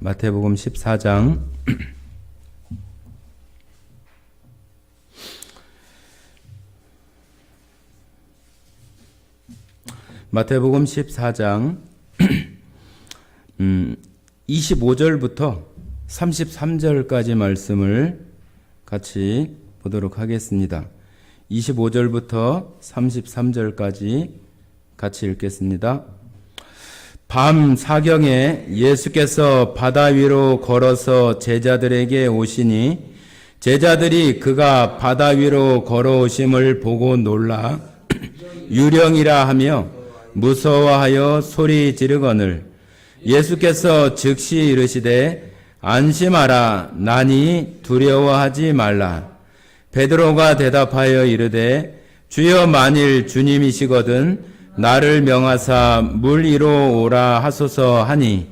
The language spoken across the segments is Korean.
마태복음 14장 마태복음 14장 25절부터 33절까지 말씀을 같이 보도록 하겠습니다. 25절부터 33절까지 같이 읽겠습니다. 밤 사경에 예수께서 바다 위로 걸어서 제자들에게 오시니 제자들이 그가 바다 위로 걸어오심을 보고 놀라 유령이라 하며 무서워하여 소리 지르거늘 예수께서 즉시 이르시되 안심하라 나니 두려워하지 말라. 베드로가 대답하여 이르되 주여 만일 주님이시거든 나를 명하사 물 위로 오라 하소서 하니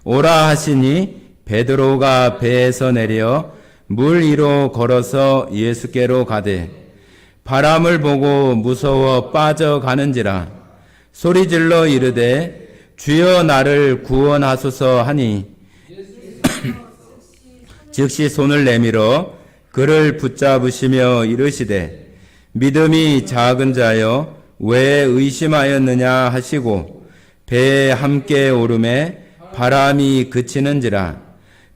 오라 하시니 베드로가 배에서 내려 물 위로 걸어서 예수께로 가되 바람을 보고 무서워 빠져가는지라 소리질러 이르되 주여 나를 구원하소서 하니 즉시 손을 내밀어 그를 붙잡으시며 이르시되 믿음이 작은 자여 왜 의심하였느냐 하시고 배에 함께 오르매 바람이 그치는지라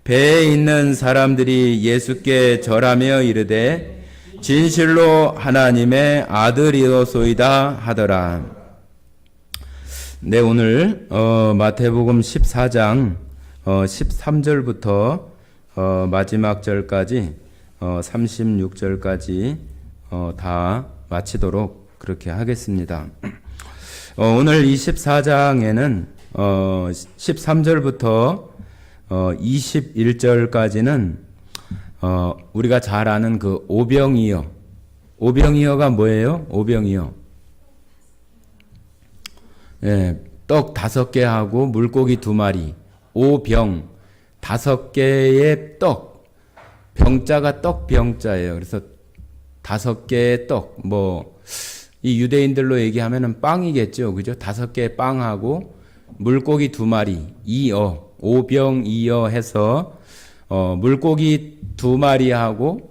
배에 있는 사람들이 예수께 절하며 이르되 진실로 하나님의 아들이로소이다 하더라. 네, 오늘 마태복음 14장 13절부터 마지막 절까지 36절까지 다 마치도록 그렇게 하겠습니다. 오늘 이 14장에는 13절부터 21절까지는 우리가 잘 아는 그 오병이어. 오병이어가 뭐예요? 오병이어. 예, 떡 5개 하고 물고기 2마리. 오병 5개의 떡. 병자가 떡 병자예요. 그래서 5개의 떡. 이 유대인들로 얘기하면은 빵이겠죠. 그죠? 5개의 빵하고 물고기 2마리, 이어, 오병이어 해서, 물고기 2마리하고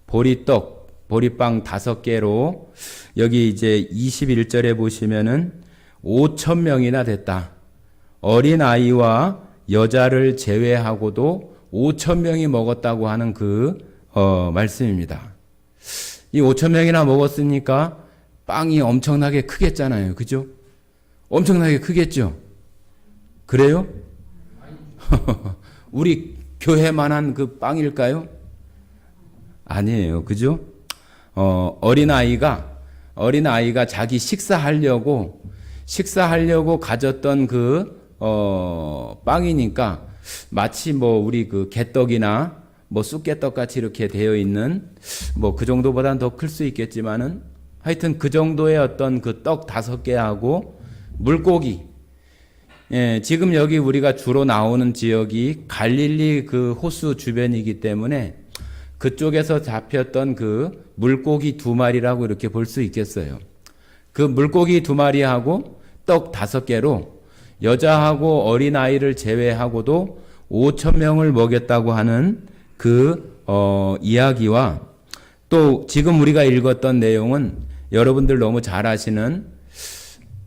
보리떡, 보리빵 5개로 여기 이제 21절에 보시면은 5,000명이나 됐다. 어린아이와 여자를 제외하고도 5,000명이 먹었다고 하는 말씀입니다. 이 5,000명이나 먹었으니까 빵이 엄청나게 크겠잖아요. 그죠? 엄청나게 크겠죠? 그래요? 우리 교회만한 그 빵일까요? 아니에요. 그죠? 어린아이가 자기 식사하려고 가졌던 빵이니까 마치 우리 개떡이나 쑥개떡 같이 이렇게 되어 있는 그 정도보다는 더 클 수 있겠지만은 하여튼 그 정도의 어떤 떡 5개하고 물고기. 예, 지금 여기 우리가 주로 나오는 지역이 갈릴리 호수 주변이기 때문에 그쪽에서 잡혔던 물고기 2마리라고 이렇게 볼 수 있겠어요. 그 물고기 2마리하고 떡 5개로 여자하고 어린아이를 제외하고도 5,000명을 먹였다고 하는 이야기와 또 지금 우리가 읽었던 내용은 여러분들 너무 잘 아시는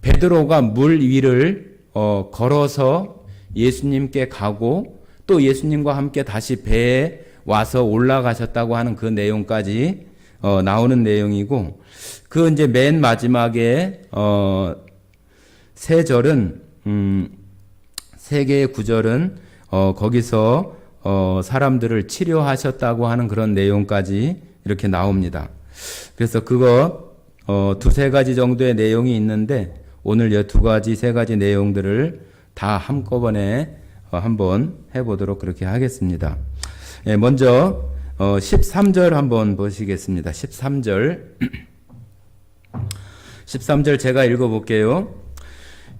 베드로가 물 위를 걸어서 예수님께 가고 또 예수님과 함께 다시 배에 와서 올라가셨다고 하는 그 내용까지 나오는 내용이고 이제 맨 마지막에 3절은 3개의 구절은 거기서 사람들을 치료하셨다고 하는 그런 내용까지 이렇게 나옵니다. 그래서 두세 가지 정도의 내용이 있는데 오늘 2가지, 3가지 내용들을 다 한꺼번에 한번 해보도록 그렇게 하겠습니다. 예, 먼저 13절 한번 보시겠습니다. 13절 제가 읽어볼게요.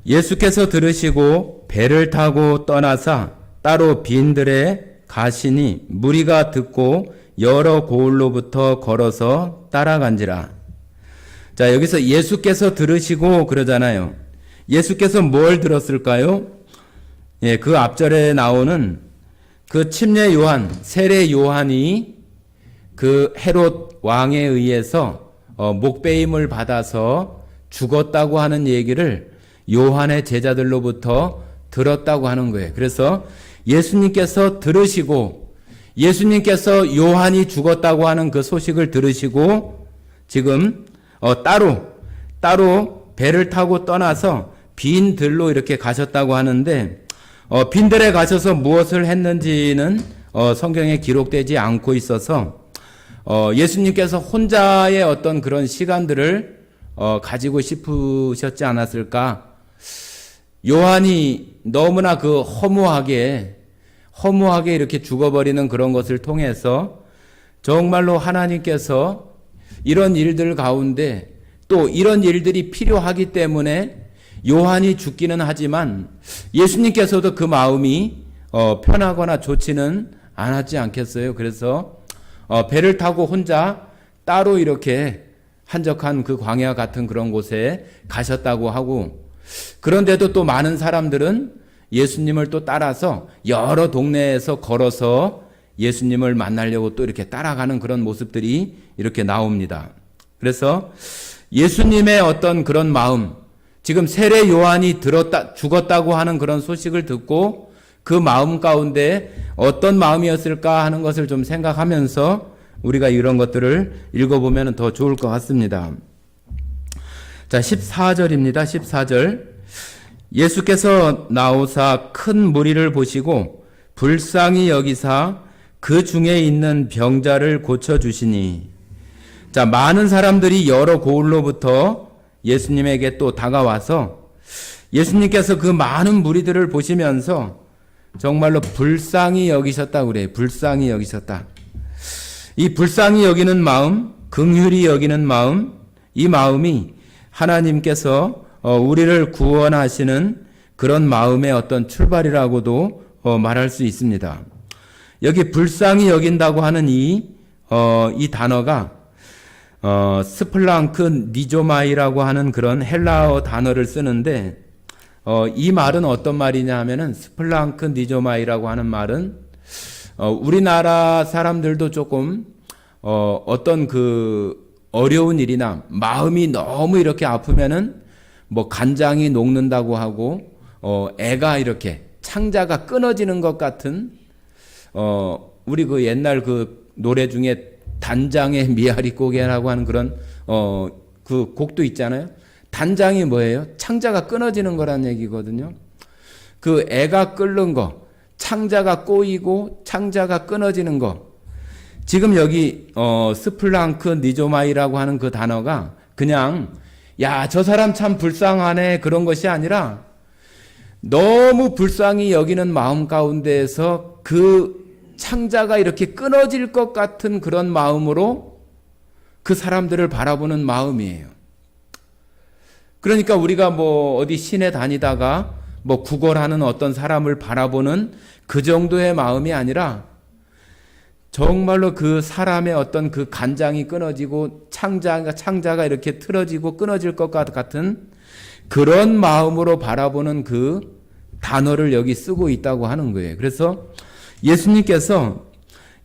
예수께서 들으시고 배를 타고 떠나사 따로 빈들에 가시니 무리가 듣고 여러 고을로부터 걸어서 따라간지라. 자, 여기서 예수께서 들으시고 그러잖아요. 예수께서 뭘 들었을까요? 예, 그 앞절에 나오는 그 침례 요한, 세례 요한이 그 헤롯 왕에 의해서 목배임을 받아서 죽었다고 하는 얘기를 요한의 제자들로부터 들었다고 하는 거예요. 그래서 예수님께서 들으시고 예수님께서 요한이 죽었다고 하는 그 소식을 들으시고 지금 따로 배를 타고 떠나서 빈 들로 이렇게 가셨다고 하는데 빈 들에 가셔서 무엇을 했는지는 성경에 기록되지 않고 있어서 예수님께서 혼자의 어떤 그런 시간들을 가지고 싶으셨지 않았을까? 요한이 너무나 그 허무하게 이렇게 죽어버리는 그런 것을 통해서 정말로 하나님께서 이런 일들 가운데 또 이런 일들이 필요하기 때문에 요한이 죽기는 하지만 예수님께서도 그 마음이 편하거나 좋지는 않았지 않겠어요. 그래서 배를 타고 혼자 따로 이렇게 한적한 그 광야 같은 그런 곳에 가셨다고 하고, 그런데도 또 많은 사람들은 예수님을 또 따라서 여러 동네에서 걸어서 예수님을 만나려고 또 이렇게 따라가는 그런 모습들이 이렇게 나옵니다. 그래서 예수님의 어떤 그런 마음, 지금 세례 요한이 죽었다고 하는 그런 소식을 듣고 그 마음 가운데 어떤 마음이었을까 하는 것을 좀 생각하면서 우리가 이런 것들을 읽어보면 더 좋을 것 같습니다. 자, 14절입니다. 14절. 예수께서 나오사 큰 무리를 보시고 불쌍히 여기사 그 중에 있는 병자를 고쳐주시니. 자, 많은 사람들이 여러 고을로부터 예수님에게 또 다가와서 예수님께서 그 많은 무리들을 보시면서 정말로 불쌍히 여기셨다고 그래요. 불쌍히 여기셨다. 이 불쌍히 여기는 마음, 긍휼히 여기는 마음, 이 마음이 하나님께서 우리를 구원하시는 그런 마음의 어떤 출발이라고도 말할 수 있습니다. 여기 불쌍히 여긴다고 하는 이 단어가 스플랑크 니조마이라고 하는 그런 헬라어 단어를 쓰는데 이 말은 어떤 말이냐 하면은 스플랑크 니조마이라고 하는 말은 우리나라 사람들도 조금 어떤 그 어려운 일이나 마음이 너무 이렇게 아프면은 뭐 간장이 녹는다고 하고 애가 이렇게 창자가 끊어지는 것 같은 우리 그 옛날 그 노래 중에 단장의 미아리 고개라고 하는 그런 그 곡도 있잖아요. 단장이 뭐예요? 창자가 끊어지는 거란 얘기거든요. 그 애가 끓는 거, 창자가 꼬이고 창자가 끊어지는 거. 지금 여기 스플랑크 니조마이라고 하는 그 단어가 그냥 야, 저 사람 참 불쌍하네 그런 것이 아니라 너무 불쌍히 여기는 마음 가운데에서 그 창자가 이렇게 끊어질 것 같은 그런 마음으로 그 사람들을 바라보는 마음이에요. 그러니까 우리가 뭐 어디 시내 다니다가 뭐 구걸하는 어떤 사람을 바라보는 그 정도의 마음이 아니라 정말로 그 사람의 어떤 그 간장이 끊어지고 창자가 이렇게 틀어지고 끊어질 것 같은 그런 마음으로 바라보는 그 단어를 여기 쓰고 있다고 하는 거예요. 그래서 예수님께서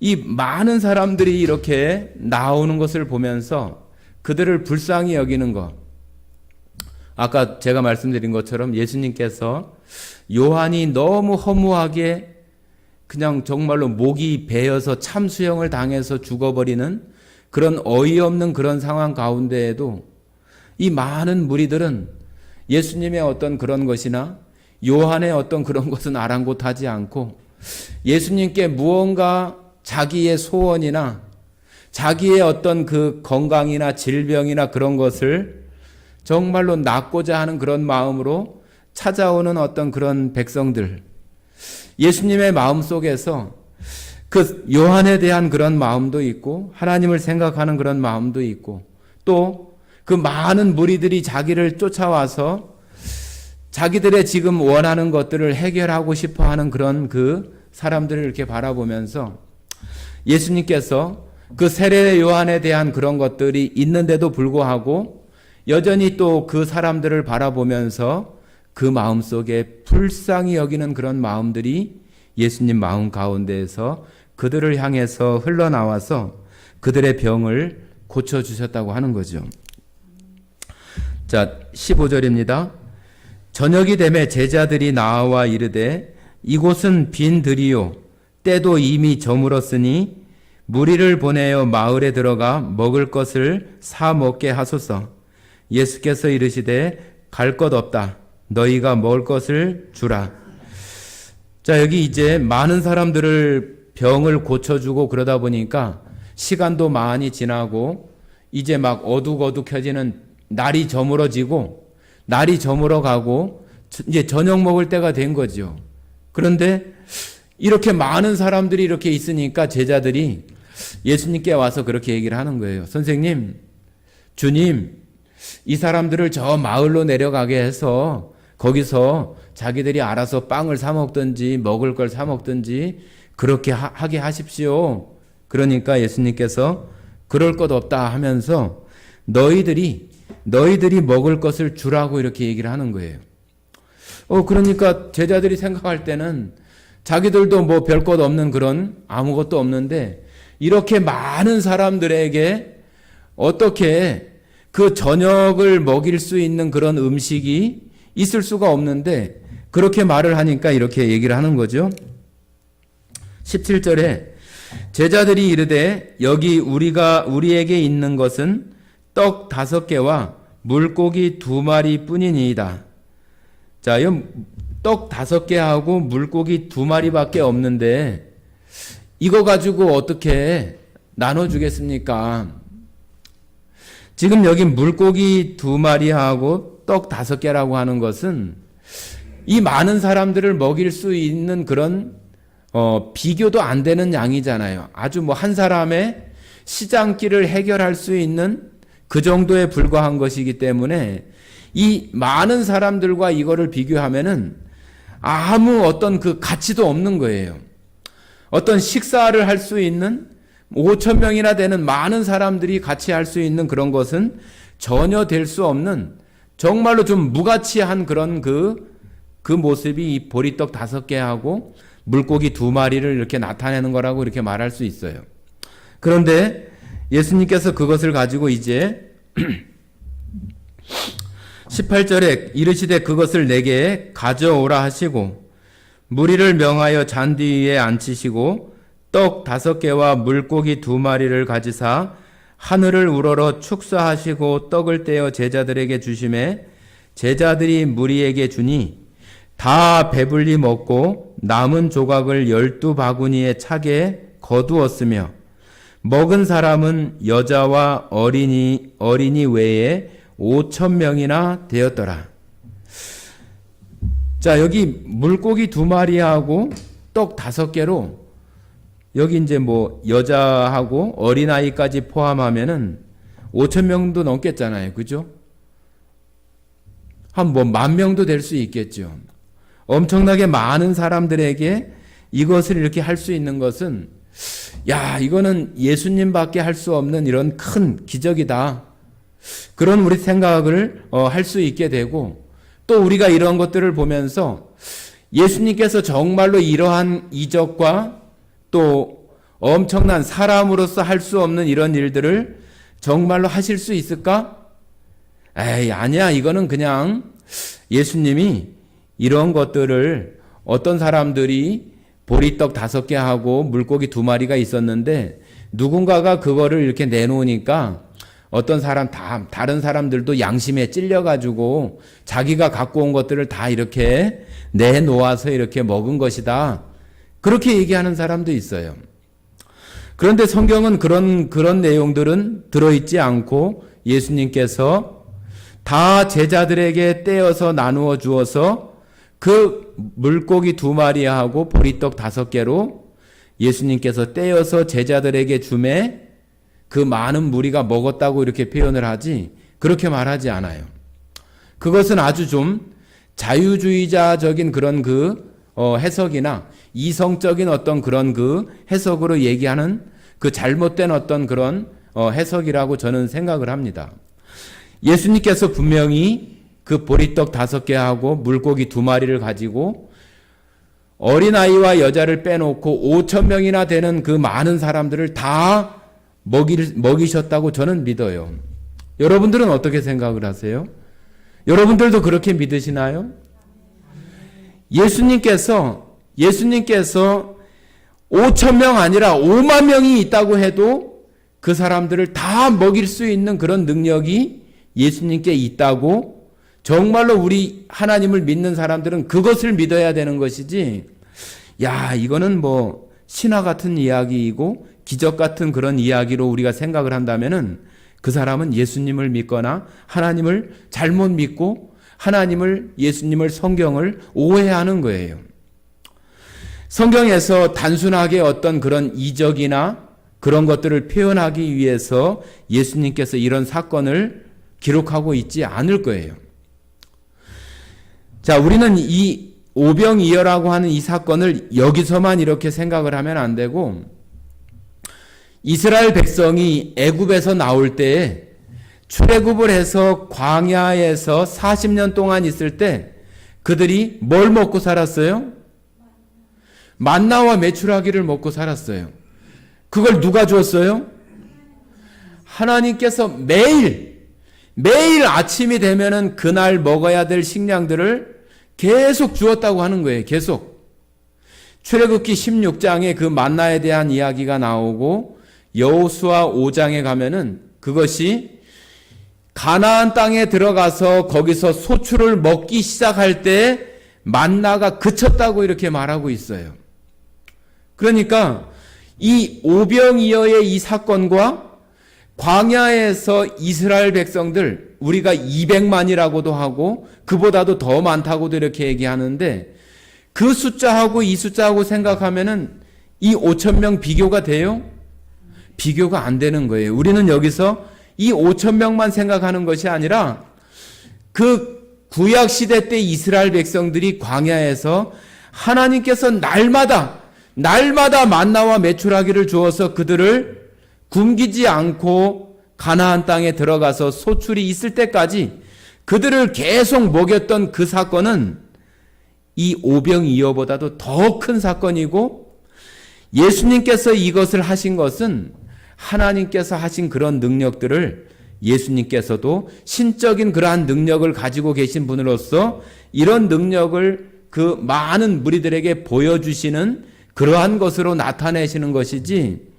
이 많은 사람들이 이렇게 나오는 것을 보면서 그들을 불쌍히 여기는 것. 아까 제가 말씀드린 것처럼 예수님께서 요한이 너무 허무하게 그냥 정말로 목이 베어서 참수형을 당해서 죽어버리는 그런 어이없는 그런 상황 가운데에도 이 많은 무리들은 예수님의 어떤 그런 것이나 요한의 어떤 그런 것은 아랑곳하지 않고 예수님께 무언가 자기의 소원이나 자기의 어떤 그 건강이나 질병이나 그런 것을 정말로 낫고자 하는 그런 마음으로 찾아오는 어떤 그런 백성들, 예수님의 마음 속에서 그 요한에 대한 그런 마음도 있고 하나님을 생각하는 그런 마음도 있고 또 그 많은 무리들이 자기를 쫓아와서 자기들의 지금 원하는 것들을 해결하고 싶어 하는 그런 그 사람들을 이렇게 바라보면서 예수님께서 그 세례 요한에 대한 그런 것들이 있는데도 불구하고 여전히 또 그 사람들을 바라보면서 그 마음 속에 불쌍히 여기는 그런 마음들이 예수님 마음 가운데에서 그들을 향해서 흘러나와서 그들의 병을 고쳐주셨다고 하는 거죠. 자, 15절입니다. 저녁이 되매 제자들이 나와 이르되 이곳은 빈 들이요 때도 이미 저물었으니 무리를 보내어 마을에 들어가 먹을 것을 사 먹게 하소서. 예수께서 이르시되 갈 것 없다. 너희가 먹을 것을 주라. 자, 여기 이제 많은 사람들을 병을 고쳐주고 그러다 보니까 시간도 많이 지나고 이제 막 어둑어둑해지는 날이 저물어지고 날이 저물어가고 이제 저녁 먹을 때가 된 거죠. 그런데 이렇게 많은 사람들이 이렇게 있으니까 제자들이 예수님께 와서 그렇게 얘기를 하는 거예요. 선생님, 주님, 이 사람들을 저 마을로 내려가게 해서 거기서 자기들이 알아서 빵을 사 먹든지 먹을 걸 사 먹든지 그렇게 하게 하십시오. 그러니까 예수님께서 그럴 것 없다 하면서 너희들이 먹을 것을 주라고 이렇게 얘기를 하는 거예요. 그러니까 제자들이 생각할 때는 자기들도 뭐 별 것 없는 그런 아무것도 없는데 이렇게 많은 사람들에게 어떻게 그 저녁을 먹일 수 있는 그런 음식이 있을 수가 없는데 그렇게 말을 하니까 이렇게 얘기를 하는 거죠. 17절에 제자들이 이르되 여기 우리에게 있는 것은 떡 5개와 물고기 2마리 뿐이니이다. 자, 떡 5개하고 물고기 2마리밖에 없는데 이거 가지고 어떻게 나눠주겠습니까? 지금 여기 물고기 2마리하고 떡 5개라고 하는 것은 이 많은 사람들을 먹일 수 있는 그런 비교도 안 되는 양이잖아요. 아주 뭐 한 사람의 시장길을 해결할 수 있는 그 정도에 불과한 것이기 때문에 이 많은 사람들과 이거를 비교하면은 아무 어떤 그 가치도 없는 거예요. 어떤 식사를 할 수 있는 5천 명이나 되는 많은 사람들이 같이 할 수 있는 그런 것은 전혀 될 수 없는 정말로 좀 무가치한 그런 그 모습이 이 보리떡 5개하고 물고기 2마리를 이렇게 나타내는 거라고 이렇게 말할 수 있어요. 그런데 예수님께서 그것을 가지고 이제 18절에 이르시되 그것을 내게 가져오라 하시고 무리를 명하여 잔디 위에 앉히시고 떡 5개와 물고기 2마리를 가지사 하늘을 우러러 축사하시고 떡을 떼어 제자들에게 주시매 제자들이 무리에게 주니 다 배불리 먹고 남은 조각을 12바구니에 차게 거두었으며 먹은 사람은 여자와 어린이 외에 5,000명이나 되었더라. 자, 여기 물고기 2마리하고 떡 5개로 여기 이제 뭐 여자하고 어린아이까지 포함하면은 5,000명도 넘겠잖아요. 그죠? 한 뭐 10,000명도 될 수 있겠죠. 엄청나게 많은 사람들에게 이것을 이렇게 할 수 있는 것은 이거는 예수님밖에 할 수 없는 이런 큰 기적이다. 그런 우리 생각을 할 수 있게 되고 또 우리가 이런 것들을 보면서 예수님께서 정말로 이러한 이적과 또 엄청난 사람으로서 할 수 없는 이런 일들을 정말로 하실 수 있을까? 아니야. 이거는 그냥 예수님이 이런 것들을 어떤 사람들이 보리떡 5개 하고 물고기 2마리가 있었는데 누군가가 그거를 이렇게 내놓으니까 어떤 다른 사람들도 양심에 찔려가지고 자기가 갖고 온 것들을 다 이렇게 내놓아서 이렇게 먹은 것이다. 그렇게 얘기하는 사람도 있어요. 그런데 성경은 그런 내용들은 들어있지 않고 예수님께서 다 제자들에게 떼어서 나누어 주어서 그 물고기 2마리하고 보리떡 5개로 예수님께서 떼어서 제자들에게 주매 그 많은 무리가 먹었다고 이렇게 표현을 하지 그렇게 말하지 않아요. 그것은 아주 좀 자유주의자적인 그런 해석이나 이성적인 어떤 그런 해석으로 얘기하는 잘못된 어떤 그런 해석이라고 저는 생각을 합니다. 예수님께서 분명히 그 보리떡 5개하고 물고기 2마리를 가지고 어린아이와 여자를 빼놓고 5천 명이나 되는 그 많은 사람들을 다 먹이셨다고 저는 믿어요. 여러분들은 어떻게 생각을 하세요? 여러분들도 그렇게 믿으시나요? 예수님께서 5천 명 아니라 5만 명이 있다고 해도 그 사람들을 다 먹일 수 있는 그런 능력이 예수님께 있다고, 정말로 우리 하나님을 믿는 사람들은 그것을 믿어야 되는 것이지, 야, 이거는 뭐 신화 같은 이야기이고 기적 같은 그런 이야기로 우리가 생각을 한다면은 그 사람은 예수님을 믿거나 하나님을 잘못 믿고 예수님을 성경을 오해하는 거예요. 성경에서 단순하게 어떤 그런 이적이나 그런 것들을 표현하기 위해서 예수님께서 이런 사건을 기록하고 있지 않을 거예요. 자, 우리는 이 오병이어라고 하는 이 사건을 여기서만 이렇게 생각을 하면 안 되고, 이스라엘 백성이 애굽에서 나올 때에 출애굽을 해서 광야에서 40년 동안 있을 때 그들이 뭘 먹고 살았어요? 만나와 메추라기를 먹고 살았어요. 그걸 누가 주었어요? 하나님께서 매일 아침이 되면은 그날 먹어야 될 식량들을 계속 주었다고 하는 거예요. 계속. 출애굽기 16장에 그 만나에 대한 이야기가 나오고, 여호수아 5장에 가면은 그것이 가나안 땅에 들어가서 거기서 소출을 먹기 시작할 때 만나가 그쳤다고 이렇게 말하고 있어요. 그러니까 이 오병이어의 이 사건과 광야에서 이스라엘 백성들, 우리가 200만이라고도 하고 그보다도 더 많다고도 이렇게 얘기하는데, 그 숫자하고 이 숫자하고 생각하면은 이 5천 명 비교가 돼요? 비교가 안 되는 거예요. 우리는 여기서 이 5천 명만 생각하는 것이 아니라 그 구약 시대 때 이스라엘 백성들이 광야에서 하나님께서 날마다 만나와 메추라기를 주어서 그들을 굶기지 않고 가나안 땅에 들어가서 소출이 있을 때까지 그들을 계속 먹였던 그 사건은 이 오병이어보다도 더 큰 사건이고, 예수님께서 이것을 하신 것은 하나님께서 하신 그런 능력들을 예수님께서도 신적인 그러한 능력을 가지고 계신 분으로서 이런 능력을 그 많은 무리들에게 보여주시는 그러한 것으로 나타내시는 것이지,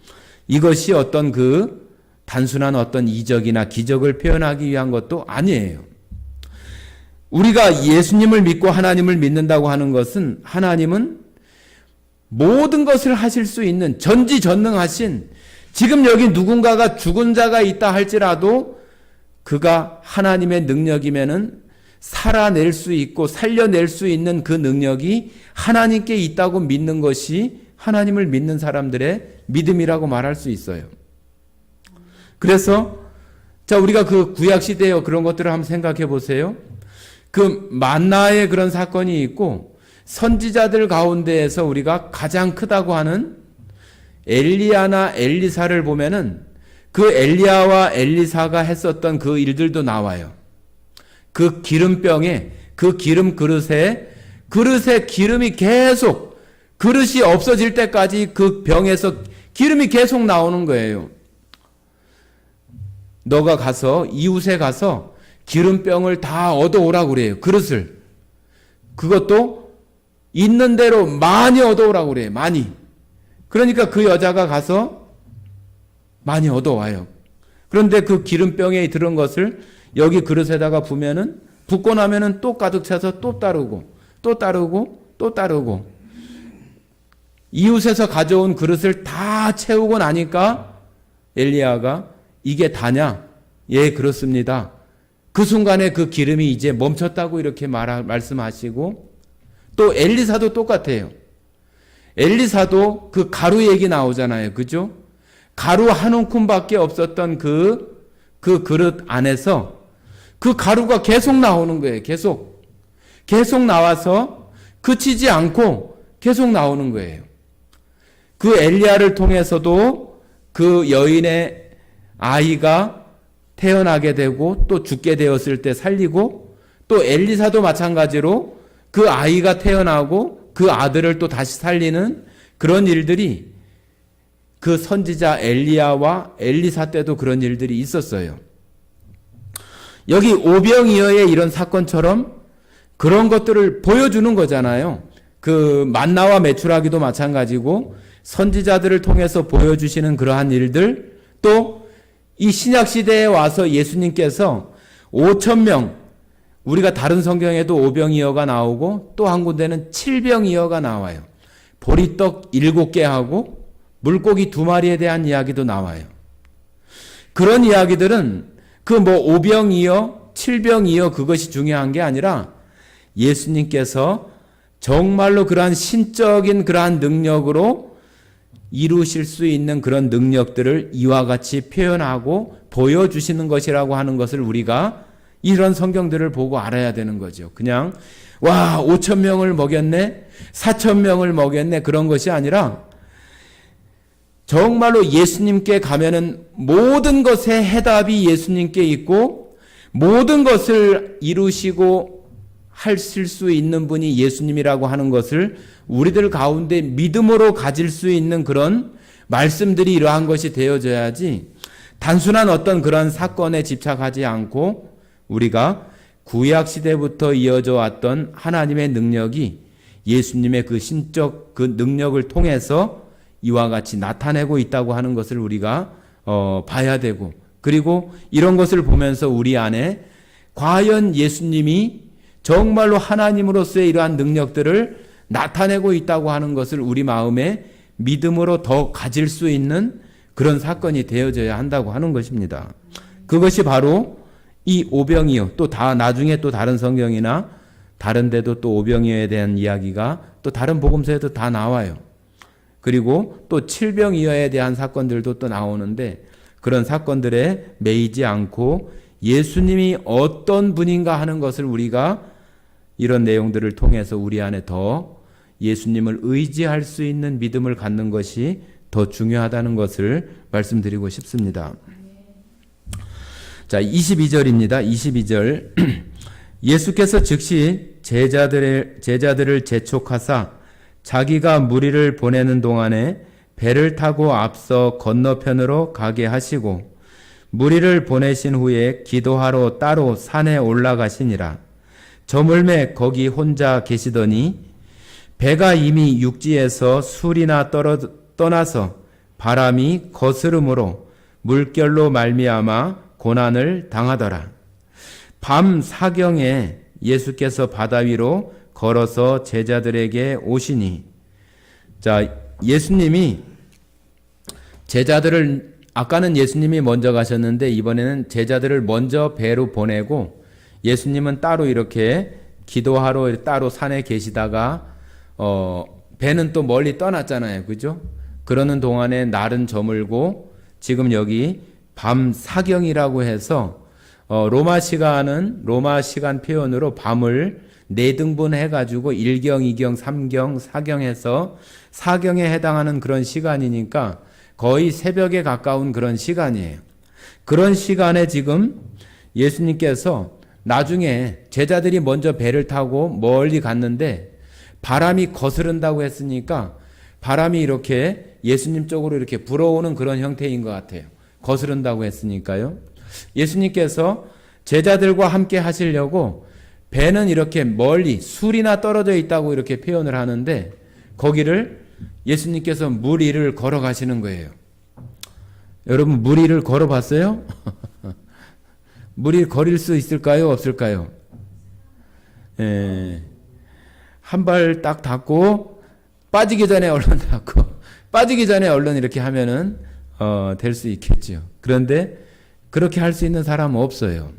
이것이 어떤 그 단순한 어떤 이적이나 기적을 표현하기 위한 것도 아니에요. 우리가 예수님을 믿고 하나님을 믿는다고 하는 것은, 하나님은 모든 것을 하실 수 있는 전지전능하신, 지금 여기 누군가가 죽은 자가 있다 할지라도 그가 하나님의 능력이면은 살아낼 수 있고 살려낼 수 있는 그 능력이 하나님께 있다고 믿는 것이 하나님을 믿는 사람들의 믿음이라고 말할 수 있어요. 그래서 자, 우리가 그 구약 시대에 그런 것들을 한번 생각해 보세요. 그 만나의 그런 사건이 있고, 선지자들 가운데에서 우리가 가장 크다고 하는 엘리야나 엘리사를 보면은 그 엘리야와 엘리사가 했었던 그 일들도 나와요. 그 기름병에, 그 기름 그릇에 기름이 계속, 그릇이 없어질 때까지 그 병에서 기름이 계속 나오는 거예요. 너가 가서 이웃에 가서 기름병을 다 얻어오라고 그래요. 그릇을. 그것도 있는 대로 많이 얻어오라고 그래요. 많이. 그러니까 그 여자가 가서 많이 얻어와요. 그런데 그 기름병에 들은 것을 여기 그릇에다가 부면은, 붓고 나면은 또 가득 차서 또 따르고 또 따르고 또 따르고, 이웃에서 가져온 그릇을 다 채우고 나니까 엘리야가 이게 다냐? 예, 그렇습니다. 그 순간에 그 기름이 이제 멈췄다고 이렇게 말씀하시고, 또 엘리사도 똑같아요. 엘리사도 그 가루 얘기 나오잖아요. 그죠? 가루 한 움큼밖에 없었던 그 그릇 안에서 그 가루가 계속 나오는 거예요. 계속 나와서 그치지 않고 계속 나오는 거예요. 그 엘리야를 통해서도 그 여인의 아이가 태어나게 되고 또 죽게 되었을 때 살리고, 또 엘리사도 마찬가지로 그 아이가 태어나고 그 아들을 또 다시 살리는 그런 일들이 그 선지자 엘리야와 엘리사 때도 그런 일들이 있었어요. 여기 오병이어의 이런 사건처럼 그런 것들을 보여주는 거잖아요. 그 만나와 메추라기도 마찬가지고 선지자들을 통해서 보여주시는 그러한 일들, 또 이 신약 시대에 와서 예수님께서 5,000명, 우리가 다른 성경에도 오병이어가 나오고 또 한 군데는 7병이어가 나와요. 보리떡 7개 하고 물고기 2마리에 대한 이야기도 나와요. 그런 이야기들은 그 뭐 오병이어, 7병이어 그것이 중요한 게 아니라 예수님께서 정말로 그러한 신적인 그러한 능력으로 이루실 수 있는 그런 능력들을 이와 같이 표현하고 보여주시는 것이라고 하는 것을 우리가 이런 성경들을 보고 알아야 되는 거죠. 그냥 와 5,000명을 먹였네, 4,000명을 먹였네 그런 것이 아니라 정말로 예수님께 가면은 모든 것의 해답이 예수님께 있고 모든 것을 이루시고 하실 수 있는 분이 예수님이라고 하는 것을 우리들 가운데 믿음으로 가질 수 있는 그런 말씀들이 이러한 것이 되어져야지 단순한 어떤 그런 사건에 집착하지 않고 우리가 구약 시대부터 이어져 왔던 하나님의 능력이 예수님의 그 신적 그 능력을 통해서 이와 같이 나타내고 있다고 하는 것을 우리가 봐야 되고, 그리고 이런 것을 보면서 우리 안에 과연 예수님이 정말로 하나님으로서의 이러한 능력들을 나타내고 있다고 하는 것을 우리 마음에 믿음으로 더 가질 수 있는 그런 사건이 되어져야 한다고 하는 것입니다. 그것이 바로 이 오병이어, 또 다 나중에 또 다른 성경이나 다른 데도 또 오병이어에 대한 이야기가 또 다른 복음서에도 다 나와요. 그리고 또 칠병이어에 대한 사건들도 또 나오는데 그런 사건들에 매이지 않고 예수님이 어떤 분인가 하는 것을 우리가 이런 내용들을 통해서 우리 안에 더 예수님을 의지할 수 있는 믿음을 갖는 것이 더 중요하다는 것을 말씀드리고 싶습니다. 자, 22절입니다. 22절. 예수께서 즉시 제자들을 재촉하사 자기가 무리를 보내는 동안에 배를 타고 앞서 건너편으로 가게 하시고 무리를 보내신 후에 기도하러 따로 산에 올라가시니라. 저물매 거기 혼자 계시더니 배가 이미 육지에서 술이나 떠나서 바람이 거스름으로 물결로 말미암아 고난을 당하더라. 밤 사경에 예수께서 바다 위로 걸어서 제자들에게 오시니, 자, 예수님이 제자들을, 아까는 예수님이 먼저 가셨는데 이번에는 제자들을 먼저 배로 보내고 예수님은 따로 이렇게 기도하러 따로 산에 계시다가 배는 또 멀리 떠났잖아요. 그죠? 그러는 동안에 날은 저물고 지금 여기 밤 사경이라고 해서 로마 시간 표현으로 밤을 4등분 해가지고 1경, 2경, 3경, 4경해서 4경에 해당하는 그런 시간이니까 거의 새벽에 가까운 그런 시간이에요. 그런 시간에 지금 예수님께서 나중에 제자들이 먼저 배를 타고 멀리 갔는데 바람이 거스른다고 했으니까 바람이 이렇게 예수님 쪽으로 이렇게 불어오는 그런 형태인 것 같아요. 거스른다고 했으니까요. 예수님께서 제자들과 함께 하시려고 배는 이렇게 멀리 술이나 떨어져 있다고 이렇게 표현을 하는데 거기를 예수님께서 물 위를 걸어가시는 거예요. 여러분 물 위를 걸어봤어요? 물 위를 걸을 수 있을까요? 없을까요? 한 발 딱 닫고 빠지기 전에 얼른 닫고 빠지기 전에 얼른 이렇게 하면은 될 수 있겠죠. 그런데 그렇게 할 수 있는 사람은 없어요.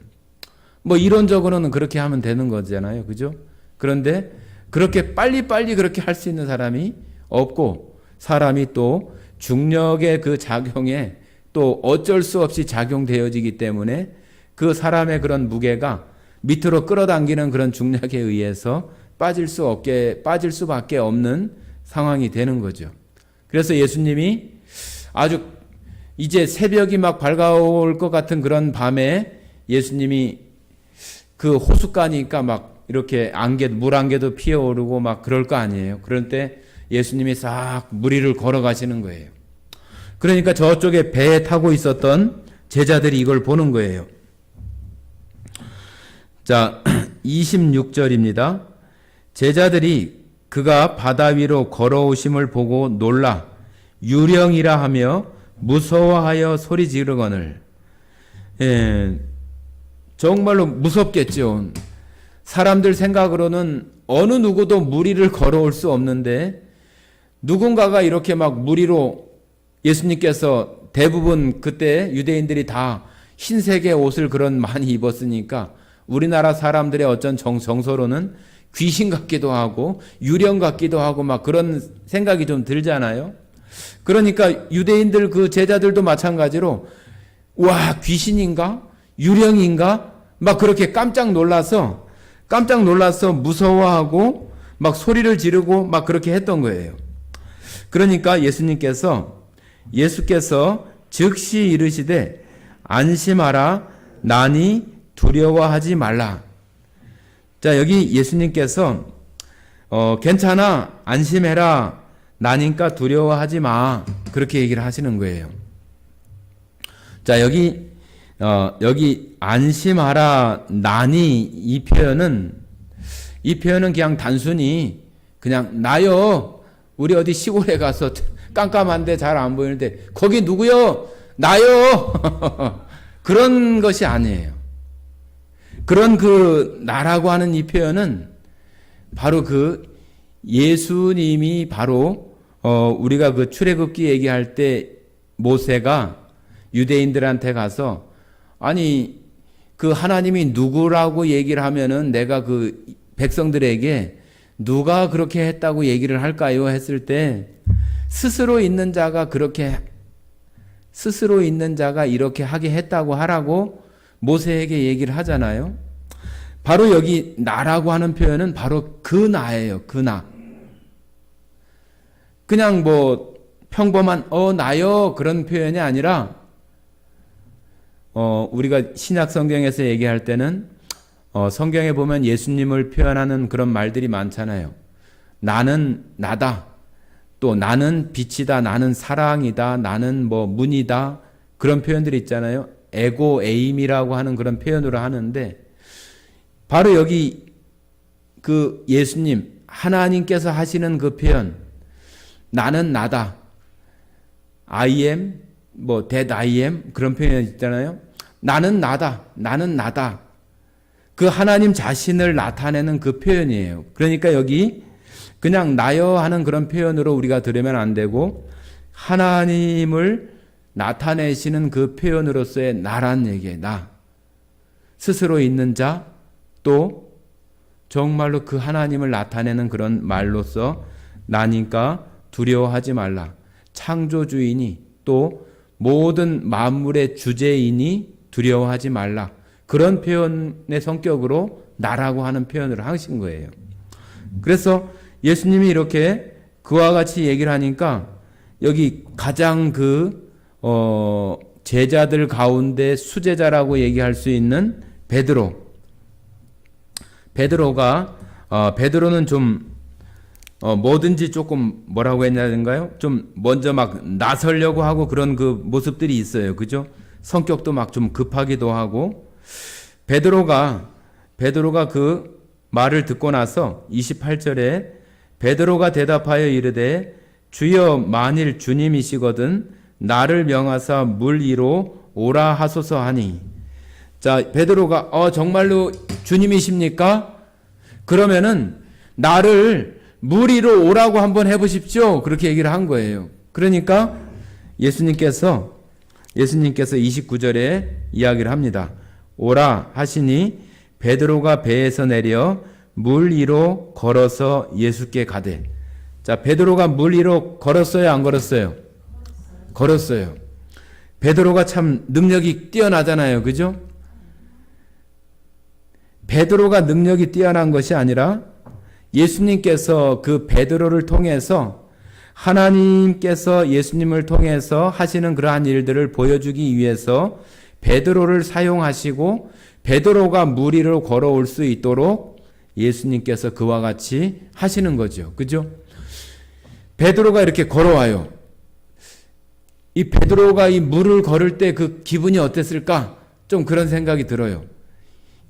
뭐 이론적으로는 그렇게 하면 되는 거잖아요. 그죠? 그런데 그렇게 빨리빨리 그렇게 할 수 있는 사람이 없고 사람이 또 중력의 그 작용에 또 어쩔 수 없이 작용되어지기 때문에 그 사람의 그런 무게가 밑으로 끌어당기는 그런 중력에 의해서 빠질 수밖에 없는 상황이 되는 거죠. 그래서 예수님이 아주 이제 새벽이 막 밝아올 것 같은 그런 밤에 예수님이 그 호숫가니까 막 이렇게 물 안개도 피어오르고 막 그럴 거 아니에요. 그럴 때 예수님이 싹 물 위를 걸어가시는 거예요. 그러니까 저쪽에 배에 타고 있었던 제자들이 이걸 보는 거예요. 자, 26절입니다. 제자들이 그가 바다 위로 걸어오심을 보고 놀라 유령이라 하며 무서워하여 소리 지르거늘. 정말로 무섭겠죠. 사람들 생각으로는 어느 누구도 물 위를 걸어올 수 없는데 누군가가 이렇게 막 물 위로 예수님께서 대부분 그때 유대인들이 다 흰색의 옷을 그런 많이 입었으니까 우리나라 사람들의 어떤 정서로는 귀신 같기도 하고 유령 같기도 하고 막 그런 생각이 좀 들잖아요. 그러니까 유대인들 그 제자들도 마찬가지로 와, 귀신인가? 유령인가? 막 그렇게 깜짝 놀라서 무서워하고 막 소리를 지르고 막 그렇게 했던 거예요. 그러니까 예수께서 즉시 이르시되 안심하라 나니 두려워하지 말라. 자, 여기 예수님께서 괜찮아 안심해라 나니까 두려워하지 마 그렇게 얘기를 하시는 거예요. 자, 여기 안심하라 나니 이 표현은 그냥 단순히 그냥 나요. 우리 어디 시골에 가서 깜깜한데 잘 안 보이는데 거기 누구요? 나요. 그런 것이 아니에요. 그런 그 나라고 하는 이 표현은 바로 그 예수님이 바로 우리가 그 출애굽기 얘기할 때 모세가 유대인들한테 가서 아니 그 하나님이 누구라고 얘기를 하면은 내가 그 백성들에게 누가 그렇게 했다고 얘기를 할까요? 했을 때 스스로 있는 자가 이렇게 하게 했다고 하라고 모세에게 얘기를 하잖아요. 바로 여기 나라고 하는 표현은 바로 그 나예요. 그 나. 그냥 뭐 평범한 나요 그런 표현이 아니라 우리가 신약 성경에서 얘기할 때는 성경에 보면 예수님을 표현하는 그런 말들이 많잖아요. 나는 나다. 또 나는 빛이다. 나는 사랑이다. 나는 뭐 문이다. 그런 표현들이 있잖아요. 에고 에임이라고 하는 그런 표현으로 하는데 바로 여기 그 예수님 하나님께서 하시는 그 표현 나는 나다. I am 뭐 that I am 그런 표현이 있잖아요. 나는 나다. 나는 나다. 그 하나님 자신을 나타내는 그 표현이에요. 그러니까 여기 그냥 나여 하는 그런 표현으로 우리가 들으면 안 되고 하나님을 나타내시는 그 표현으로서의 나란 얘기예요. 나. 스스로 있는 자, 또 정말로 그 하나님을 나타내는 그런 말로서 나니까 두려워하지 말라. 창조주이니 또 모든 만물의 주제이니 두려워하지 말라. 그런 표현의 성격으로 나라고 하는 표현을 하신 거예요. 그래서 예수님이 이렇게 그와 같이 얘기를 하니까 여기 가장 제자들 가운데 수제자라고 얘기할 수 있는 베드로는 좀 뭐든지 조금 뭐라고 해야 되는가요? 좀 먼저 막 나서려고 하고 그런 그 모습들이 있어요. 그죠? 성격도 막 좀 급하기도 하고 베드로가 그 말을 듣고 나서 28절에 베드로가 대답하여 이르되 주여 만일 주님이시거든 나를 명하사 물 위로 오라 하소서 하니. 자, 베드로가 정말로 주님이십니까? 그러면은 나를 물 위로 오라고 한번 해보십시오. 그렇게 얘기를 한 거예요. 그러니까 예수님께서 29절에 이야기를 합니다. 오라 하시니 베드로가 배에서 내려 물 위로 걸어서 예수께 가되. 자, 베드로가 물 위로 걸었어요, 안 걸었어요? 걸었어요. 베드로가 참 능력이 뛰어나잖아요. 그죠? 베드로가 능력이 뛰어난 것이 아니라 예수님께서 그 베드로를 통해서 하나님께서 예수님을 통해서 하시는 그러한 일들을 보여주기 위해서 베드로를 사용하시고 베드로가 물 위로 걸어올 수 있도록 예수님께서 그와 같이 하시는 거죠. 그죠? 베드로가 이렇게 걸어와요. 이 베드로가 이 물을 걸을 때 그 기분이 어땠을까? 좀 그런 생각이 들어요.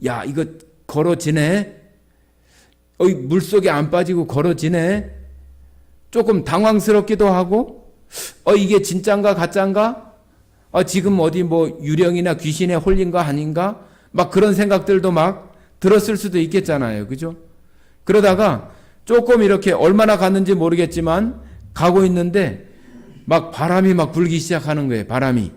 야, 이거 걸어지네? 물속에 안 빠지고 걸어지네? 조금 당황스럽기도 하고, 이게 진짠가 가짠가? 지금 어디 뭐 유령이나 귀신에 홀린 거 아닌가? 막 그런 생각들도 막 들었을 수도 있겠잖아요. 그죠? 그러다가 조금 이렇게 얼마나 갔는지 모르겠지만 가고 있는데 막 바람이 막 불기 시작하는 거예요. 바람이.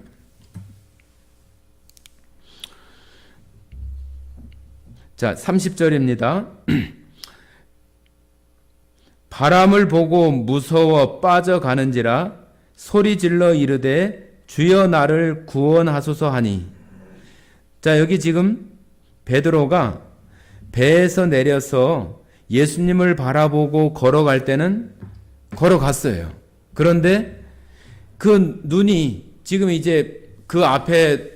자, 30절입니다. 바람을 보고 무서워 빠져가는지라 소리질러 이르되 주여 나를 구원하소서 하니. 자, 여기 지금 베드로가 배에서 내려서 예수님을 바라보고 걸어갈 때는 걸어갔어요. 그런데 그 눈이 지금 이제 그 앞에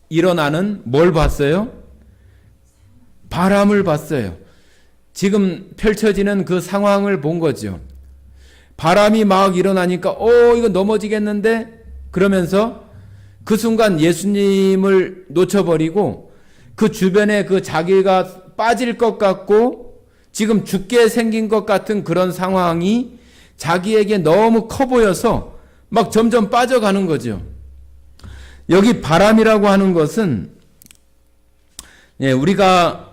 일어나는 뭘 봤어요? 바람을 봤어요. 지금 펼쳐지는 그 상황을 본 거죠. 바람이 막 일어나니까 이거 넘어지겠는데? 그러면서 그 순간 예수님을 놓쳐버리고 그 주변에 그 자기가 빠질 것 같고 지금 죽게 생긴 것 같은 그런 상황이 자기에게 너무 커 보여서 막 점점 빠져가는 거죠. 여기 바람이라고 하는 것은 우리가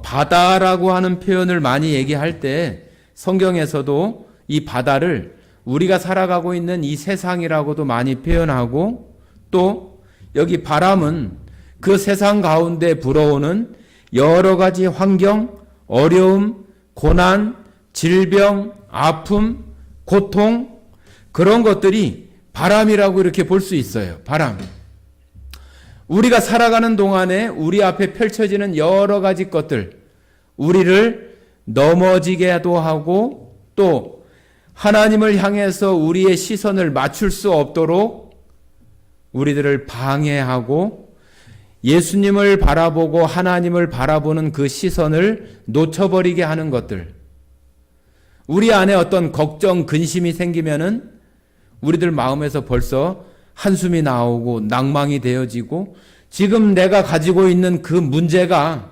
바다라고 하는 표현을 많이 얘기할 때 성경에서도 이 바다를 우리가 살아가고 있는 이 세상이라고도 많이 표현하고, 또 여기 바람은 그 세상 가운데 불어오는 여러 가지 환경, 어려움, 고난, 질병, 아픔, 고통, 그런 것들이 바람이라고 이렇게 볼 수 있어요. 바람. 우리가 살아가는 동안에 우리 앞에 펼쳐지는 여러 가지 것들, 우리를 넘어지게도 하고 또 하나님을 향해서 우리의 시선을 맞출 수 없도록 우리들을 방해하고 예수님을 바라보고 하나님을 바라보는 그 시선을 놓쳐버리게 하는 것들. 우리 안에 어떤 걱정, 근심이 생기면은 우리들 마음에서 벌써 한숨이 나오고 낭망이 되어지고 지금 내가 가지고 있는 그 문제가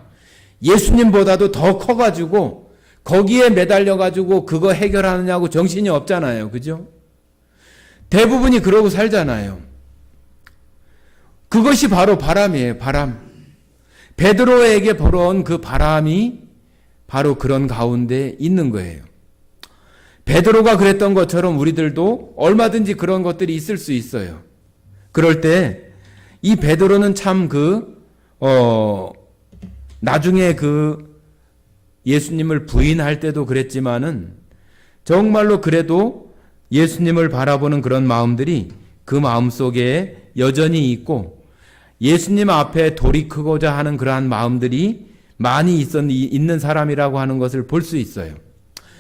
예수님보다도 더 커가지고 거기에 매달려가지고 그거 해결하느냐고 정신이 없잖아요. 그죠? 대부분이 그러고 살잖아요. 그것이 바로 바람이에요. 바람. 베드로에게 불어온 그 바람이 바로 그런 가운데 있는 거예요. 베드로가 그랬던 것처럼 우리들도 얼마든지 그런 것들이 있을 수 있어요. 그럴 때 이 베드로는 참 나중에 예수님을 부인할 때도 그랬지만은 정말로 그래도 예수님을 바라보는 그런 마음들이 그 마음 속에 여전히 있고 예수님 앞에 돌이키고자 하는 그러한 마음들이 많이 있는 사람이라고 하는 것을 볼 수 있어요.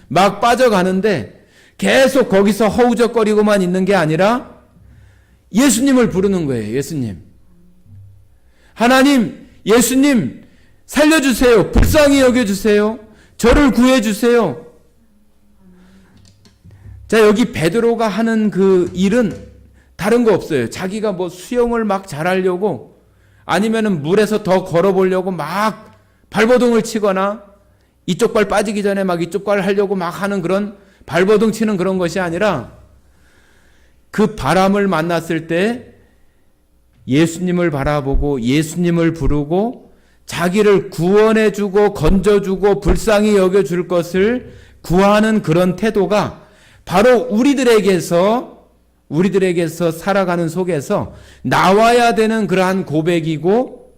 막 빠져가는데 계속 거기서 허우적거리고만 있는 게 아니라 예수님을 부르는 거예요. 예수님. 하나님, 예수님 살려주세요. 불쌍히 여겨주세요. 저를 구해주세요. 자, 여기 베드로가 하는 그 일은 다른 거 없어요. 자기가 뭐 수영을 막 잘하려고 아니면은 물에서 더 걸어보려고 막 발버둥을 치거나 이쪽 발 빠지기 전에 막 이쪽 발 하려고 막 하는 그런 발버둥 치는 그런 것이 아니라 그 바람을 만났을 때 예수님을 바라보고 예수님을 부르고 자기를 구원해주고 건져주고 불쌍히 여겨줄 것을 구하는 그런 태도가 바로 우리들에게서 살아가는 속에서 나와야 되는 그러한 고백이고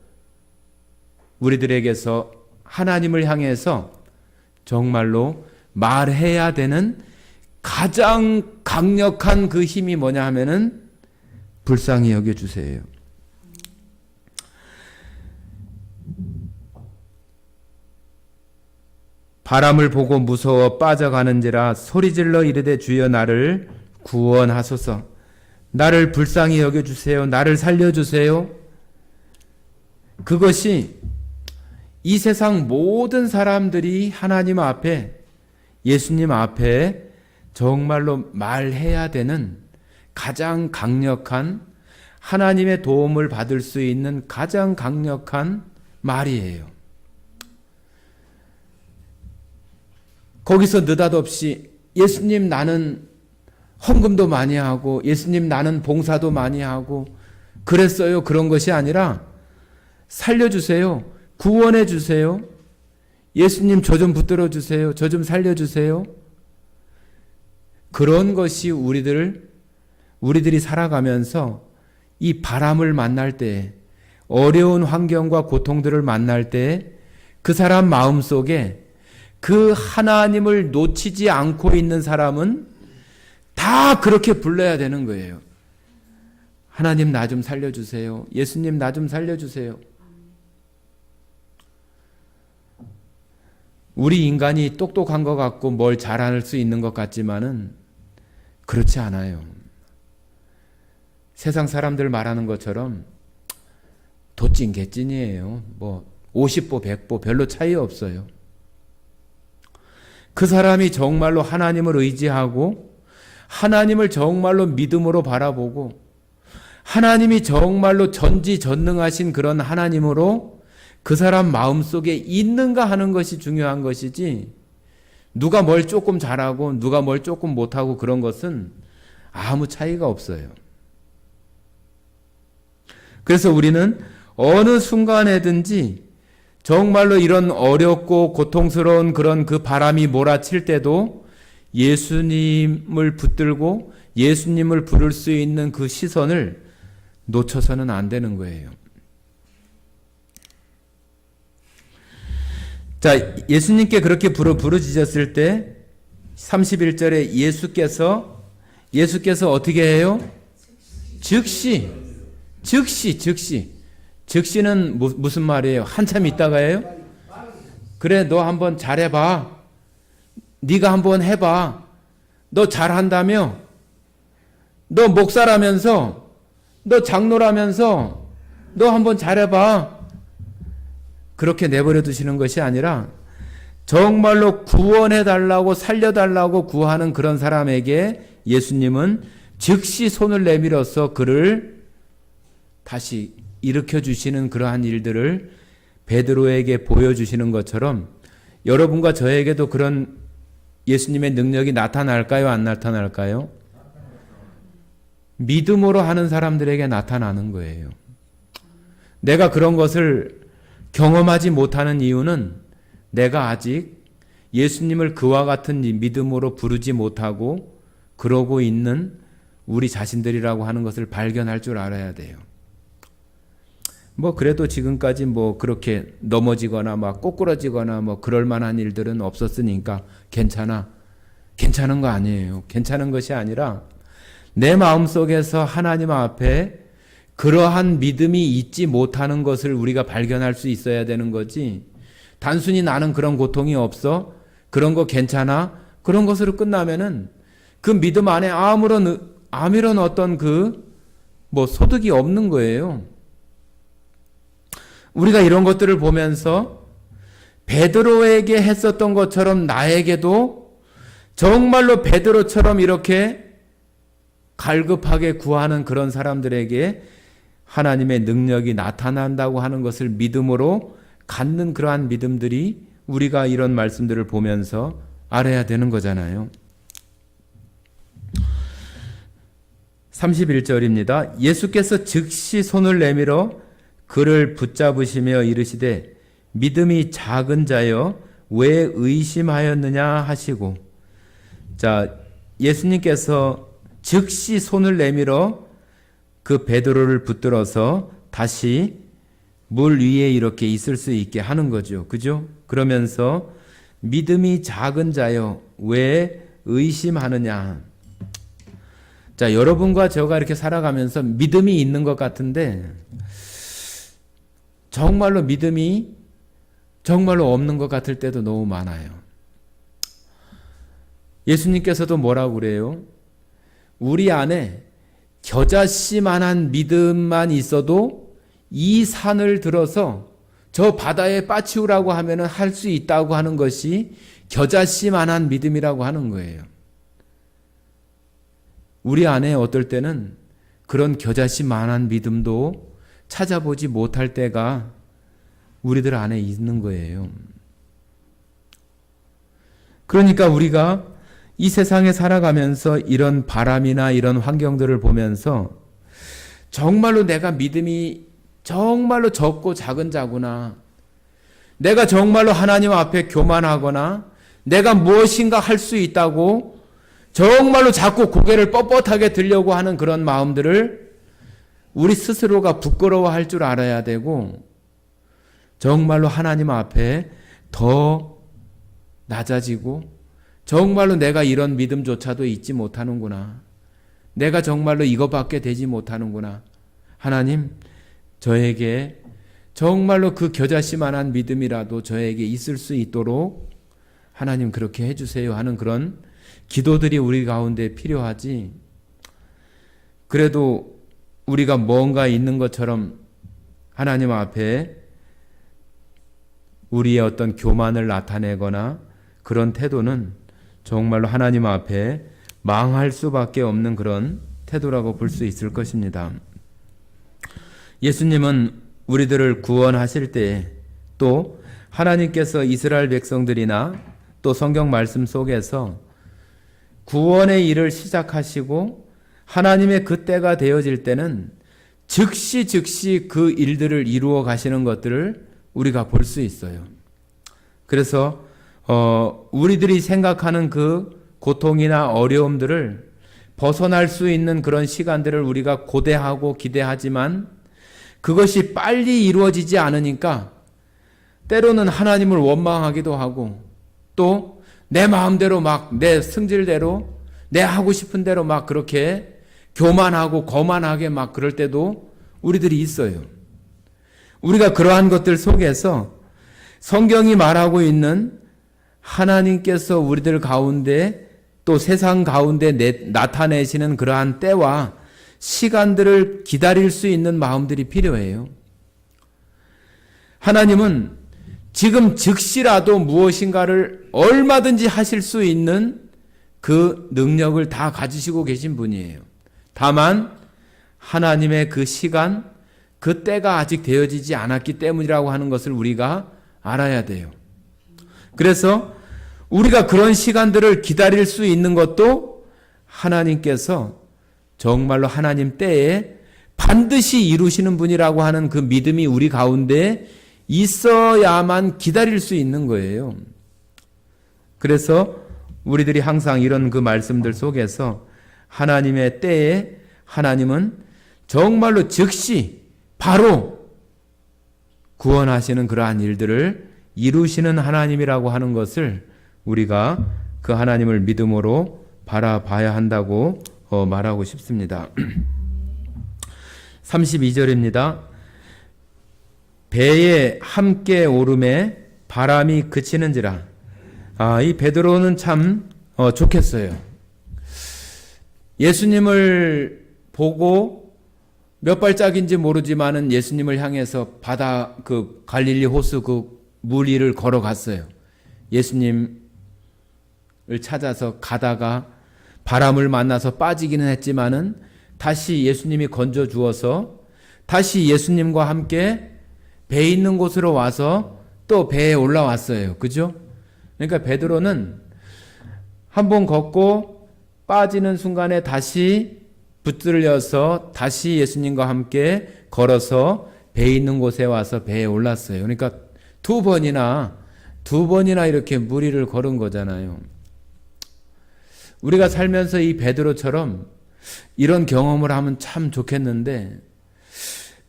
우리들에게서 하나님을 향해서 정말로 말해야 되는 가장 강력한 그 힘이 뭐냐 하면은 불쌍히 여겨주세요. 바람을 보고 무서워 빠져가는지라 소리질러 이르되 주여 나를 구원하소서. 나를 불쌍히 여겨주세요. 나를 살려주세요. 그것이 이 세상 모든 사람들이 하나님 앞에, 예수님 앞에 정말로 말해야 되는 가장 강력한, 하나님의 도움을 받을 수 있는 가장 강력한 말이에요. 거기서 느닷없이 예수님 나는 헌금도 많이 하고, 예수님 나는 봉사도 많이 하고 그랬어요, 그런 것이 아니라 살려주세요, 구원해 주세요, 예수님 저 좀 붙들어 주세요, 저 좀 살려주세요. 그런 것이 우리들이 살아가면서 이 바람을 만날 때, 어려운 환경과 고통들을 만날 때 그 사람 마음속에 그 하나님을 놓치지 않고 있는 사람은 다 그렇게 불러야 되는 거예요. 하나님 나 좀 살려주세요. 예수님 나 좀 살려주세요. 우리 인간이 똑똑한 것 같고 뭘 잘할 수 있는 것 같지만은 그렇지 않아요. 세상 사람들 말하는 것처럼 도찐 개찐이에요. 뭐 50보 100보 별로 차이 없어요. 그 사람이 정말로 하나님을 의지하고 하나님을 정말로 믿음으로 바라보고 하나님이 정말로 전지전능하신 그런 하나님으로 그 사람 마음속에 있는가 하는 것이 중요한 것이지, 누가 뭘 조금 잘하고 누가 뭘 조금 못하고 그런 것은 아무 차이가 없어요. 그래서 우리는 어느 순간에든지 정말로 이런 어렵고 고통스러운 그런 그 바람이 몰아칠 때도 예수님을 붙들고 예수님을 부를 수 있는 그 시선을 놓쳐서는 안 되는 거예요. 자, 예수님께 그렇게 부르짖었을 때 31절에 예수께서 어떻게 해요? 즉시는 무슨 말이에요? 한참 있다가예요? 그래, 너 한번 잘해봐. 네가 한번 해봐. 너 잘한다며? 너 목사라면서? 너 장로라면서? 너 한번 잘해봐. 그렇게 내버려 두시는 것이 아니라 정말로 구원해달라고 살려달라고 구하는 그런 사람에게 예수님은 즉시 손을 내밀어서 그를 다시 일으켜주시는 그러한 일들을 베드로에게 보여주시는 것처럼 여러분과 저에게도 그런 예수님의 능력이 나타날까요? 안 나타날까요? 믿음으로 하는 사람들에게 나타나는 거예요. 내가 그런 것을 경험하지 못하는 이유는 내가 아직 예수님을 그와 같은 믿음으로 부르지 못하고 그러고 있는 우리 자신들이라고 하는 것을 발견할 줄 알아야 돼요. 뭐 그래도 지금까지 뭐 그렇게 넘어지거나 막 꼬꾸라지거나 뭐 그럴 만한 일들은 없었으니까 괜찮은 거 아니에요. 괜찮은 것이 아니라 내 마음속에서 하나님 앞에 그러한 믿음이 있지 못하는 것을 우리가 발견할 수 있어야 되는 거지, 단순히 나는 그런 고통이 없어, 그런 거 괜찮아, 그런 것으로 끝나면은 그 믿음 안에 아무런 어떤 뭐 소득이 없는 거예요. 우리가 이런 것들을 보면서 베드로에게 했었던 것처럼 나에게도 정말로 베드로처럼 이렇게 갈급하게 구하는 그런 사람들에게 하나님의 능력이 나타난다고 하는 것을 믿음으로 갖는 그러한 믿음들이 우리가 이런 말씀들을 보면서 알아야 되는 거잖아요. 31절입니다. 예수께서 즉시 손을 내밀어 그를 붙잡으시며 이르시되 믿음이 작은 자여 왜 의심하였느냐 하시고, 자, 예수님께서 즉시 손을 내밀어 그 베드로를 붙들어서 다시 물 위에 이렇게 있을 수 있게 하는 거죠. 그죠? 그러면서 믿음이 작은 자여 왜 의심하느냐. 자, 여러분과 저가 이렇게 살아가면서 믿음이 있는 것 같은데 정말로 믿음이 정말로 없는 것 같을 때도 너무 많아요. 예수님께서도 뭐라고 그래요? 우리 안에 겨자씨만한 믿음만 있어도 이 산을 들어서 저 바다에 빠치우라고 하면은 할 수 있다고 하는 것이 겨자씨만한 믿음이라고 하는 거예요. 우리 안에 어떨 때는 그런 겨자씨만한 믿음도 찾아보지 못할 때가 우리들 안에 있는 거예요. 그러니까 우리가 이 세상에 살아가면서 이런 바람이나 이런 환경들을 보면서 정말로 내가 믿음이 정말로 적고 작은 자구나, 내가 정말로 하나님 앞에 교만하거나 내가 무엇인가 할 수 있다고 정말로 자꾸 고개를 뻣뻣하게 들려고 하는 그런 마음들을 우리 스스로가 부끄러워할 줄 알아야 되고, 정말로 하나님 앞에 더 낮아지고 정말로 내가 이런 믿음조차도 잊지 못하는구나, 내가 정말로 이것밖에 되지 못하는구나, 하나님 저에게 정말로 그 겨자씨만한 믿음이라도 저에게 있을 수 있도록 하나님 그렇게 해주세요 하는 그런 기도들이 우리 가운데 필요하지, 그래도 우리가 뭔가 있는 것처럼 하나님 앞에 우리의 어떤 교만을 나타내거나 그런 태도는 정말로 하나님 앞에 망할 수밖에 없는 그런 태도라고 볼 수 있을 것입니다. 예수님은 우리들을 구원하실 때 또 하나님께서 이스라엘 백성들이나 또 성경 말씀 속에서 구원의 일을 시작하시고 하나님의 그 때가 되어질 때는 즉시 그 일들을 이루어 가시는 것들을 우리가 볼 수 있어요. 그래서 우리들이 생각하는 그 고통이나 어려움들을 벗어날 수 있는 그런 시간들을 우리가 고대하고 기대하지만 그것이 빨리 이루어지지 않으니까 때로는 하나님을 원망하기도 하고, 또 내 마음대로 막 내 승질대로 내 하고 싶은 대로 막 그렇게 교만하고 거만하게 막 그럴 때도 우리들이 있어요. 우리가 그러한 것들 속에서 성경이 말하고 있는 하나님께서 우리들 가운데 또 세상 가운데 나타내시는 그러한 때와 시간들을 기다릴 수 있는 마음들이 필요해요. 하나님은 지금 즉시라도 무엇인가를 얼마든지 하실 수 있는 그 능력을 다 가지시고 계신 분이에요. 다만 하나님의 그 시간, 그 때가 아직 되어지지 않았기 때문이라고 하는 것을 우리가 알아야 돼요. 그래서 우리가 그런 시간들을 기다릴 수 있는 것도 하나님께서 정말로 하나님 때에 반드시 이루시는 분이라고 하는 그 믿음이 우리 가운데 있어야만 기다릴 수 있는 거예요. 그래서 우리들이 항상 이런 그 말씀들 속에서 하나님의 때에 하나님은 정말로 즉시 바로 구원하시는 그러한 일들을 이루시는 하나님이라고 하는 것을 우리가 그 하나님을 믿음으로 바라봐야 한다고 말하고 싶습니다. 32절입니다. 배에 함께 오름에 바람이 그치는지라. 이 베드로는 참 좋겠어요. 예수님을 보고 몇 발짝인지 모르지만은 예수님을 향해서 바다 그 갈릴리 호수 그 물 위를 걸어갔어요. 예수님을 찾아서 가다가 바람을 만나서 빠지기는 했지만은 다시 예수님이 건져 주어서 다시 예수님과 함께 배 있는 곳으로 와서 또 배에 올라왔어요. 그죠? 그러니까 베드로는 한번 걷고 빠지는 순간에 다시 붙들려서 다시 예수님과 함께 걸어서 배 있는 곳에 와서 배에 올랐어요. 그러니까 두 번이나 이렇게 무리를 걸은 거잖아요. 우리가 살면서 이 베드로처럼 이런 경험을 하면 참 좋겠는데,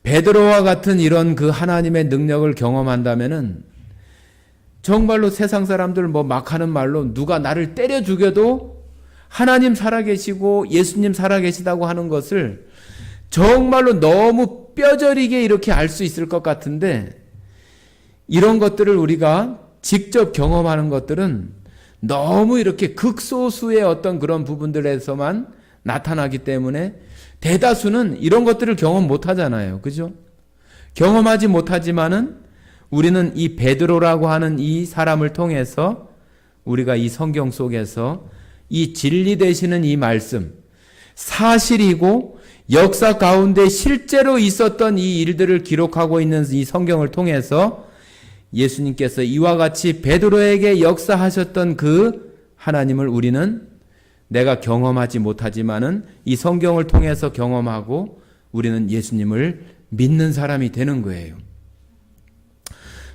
베드로와 같은 이런 그 하나님의 능력을 경험한다면은 정말로 세상 사람들 뭐 막 하는 말로 누가 나를 때려 죽여도 하나님 살아계시고 예수님 살아계시다고 하는 것을 정말로 너무 뼈저리게 이렇게 알 수 있을 것 같은데, 이런 것들을 우리가 직접 경험하는 것들은 너무 이렇게 극소수의 어떤 그런 부분들에서만 나타나기 때문에 대다수는 이런 것들을 경험 못 하잖아요. 그죠? 경험하지 못하지만은 우리는 이 베드로라고 하는 이 사람을 통해서 우리가 이 성경 속에서 이 진리 되시는 이 말씀, 사실이고 역사 가운데 실제로 있었던 이 일들을 기록하고 있는 이 성경을 통해서 예수님께서 이와 같이 베드로에게 역사하셨던 그 하나님을 우리는 내가 경험하지 못하지만은 이 성경을 통해서 경험하고 우리는 예수님을 믿는 사람이 되는 거예요.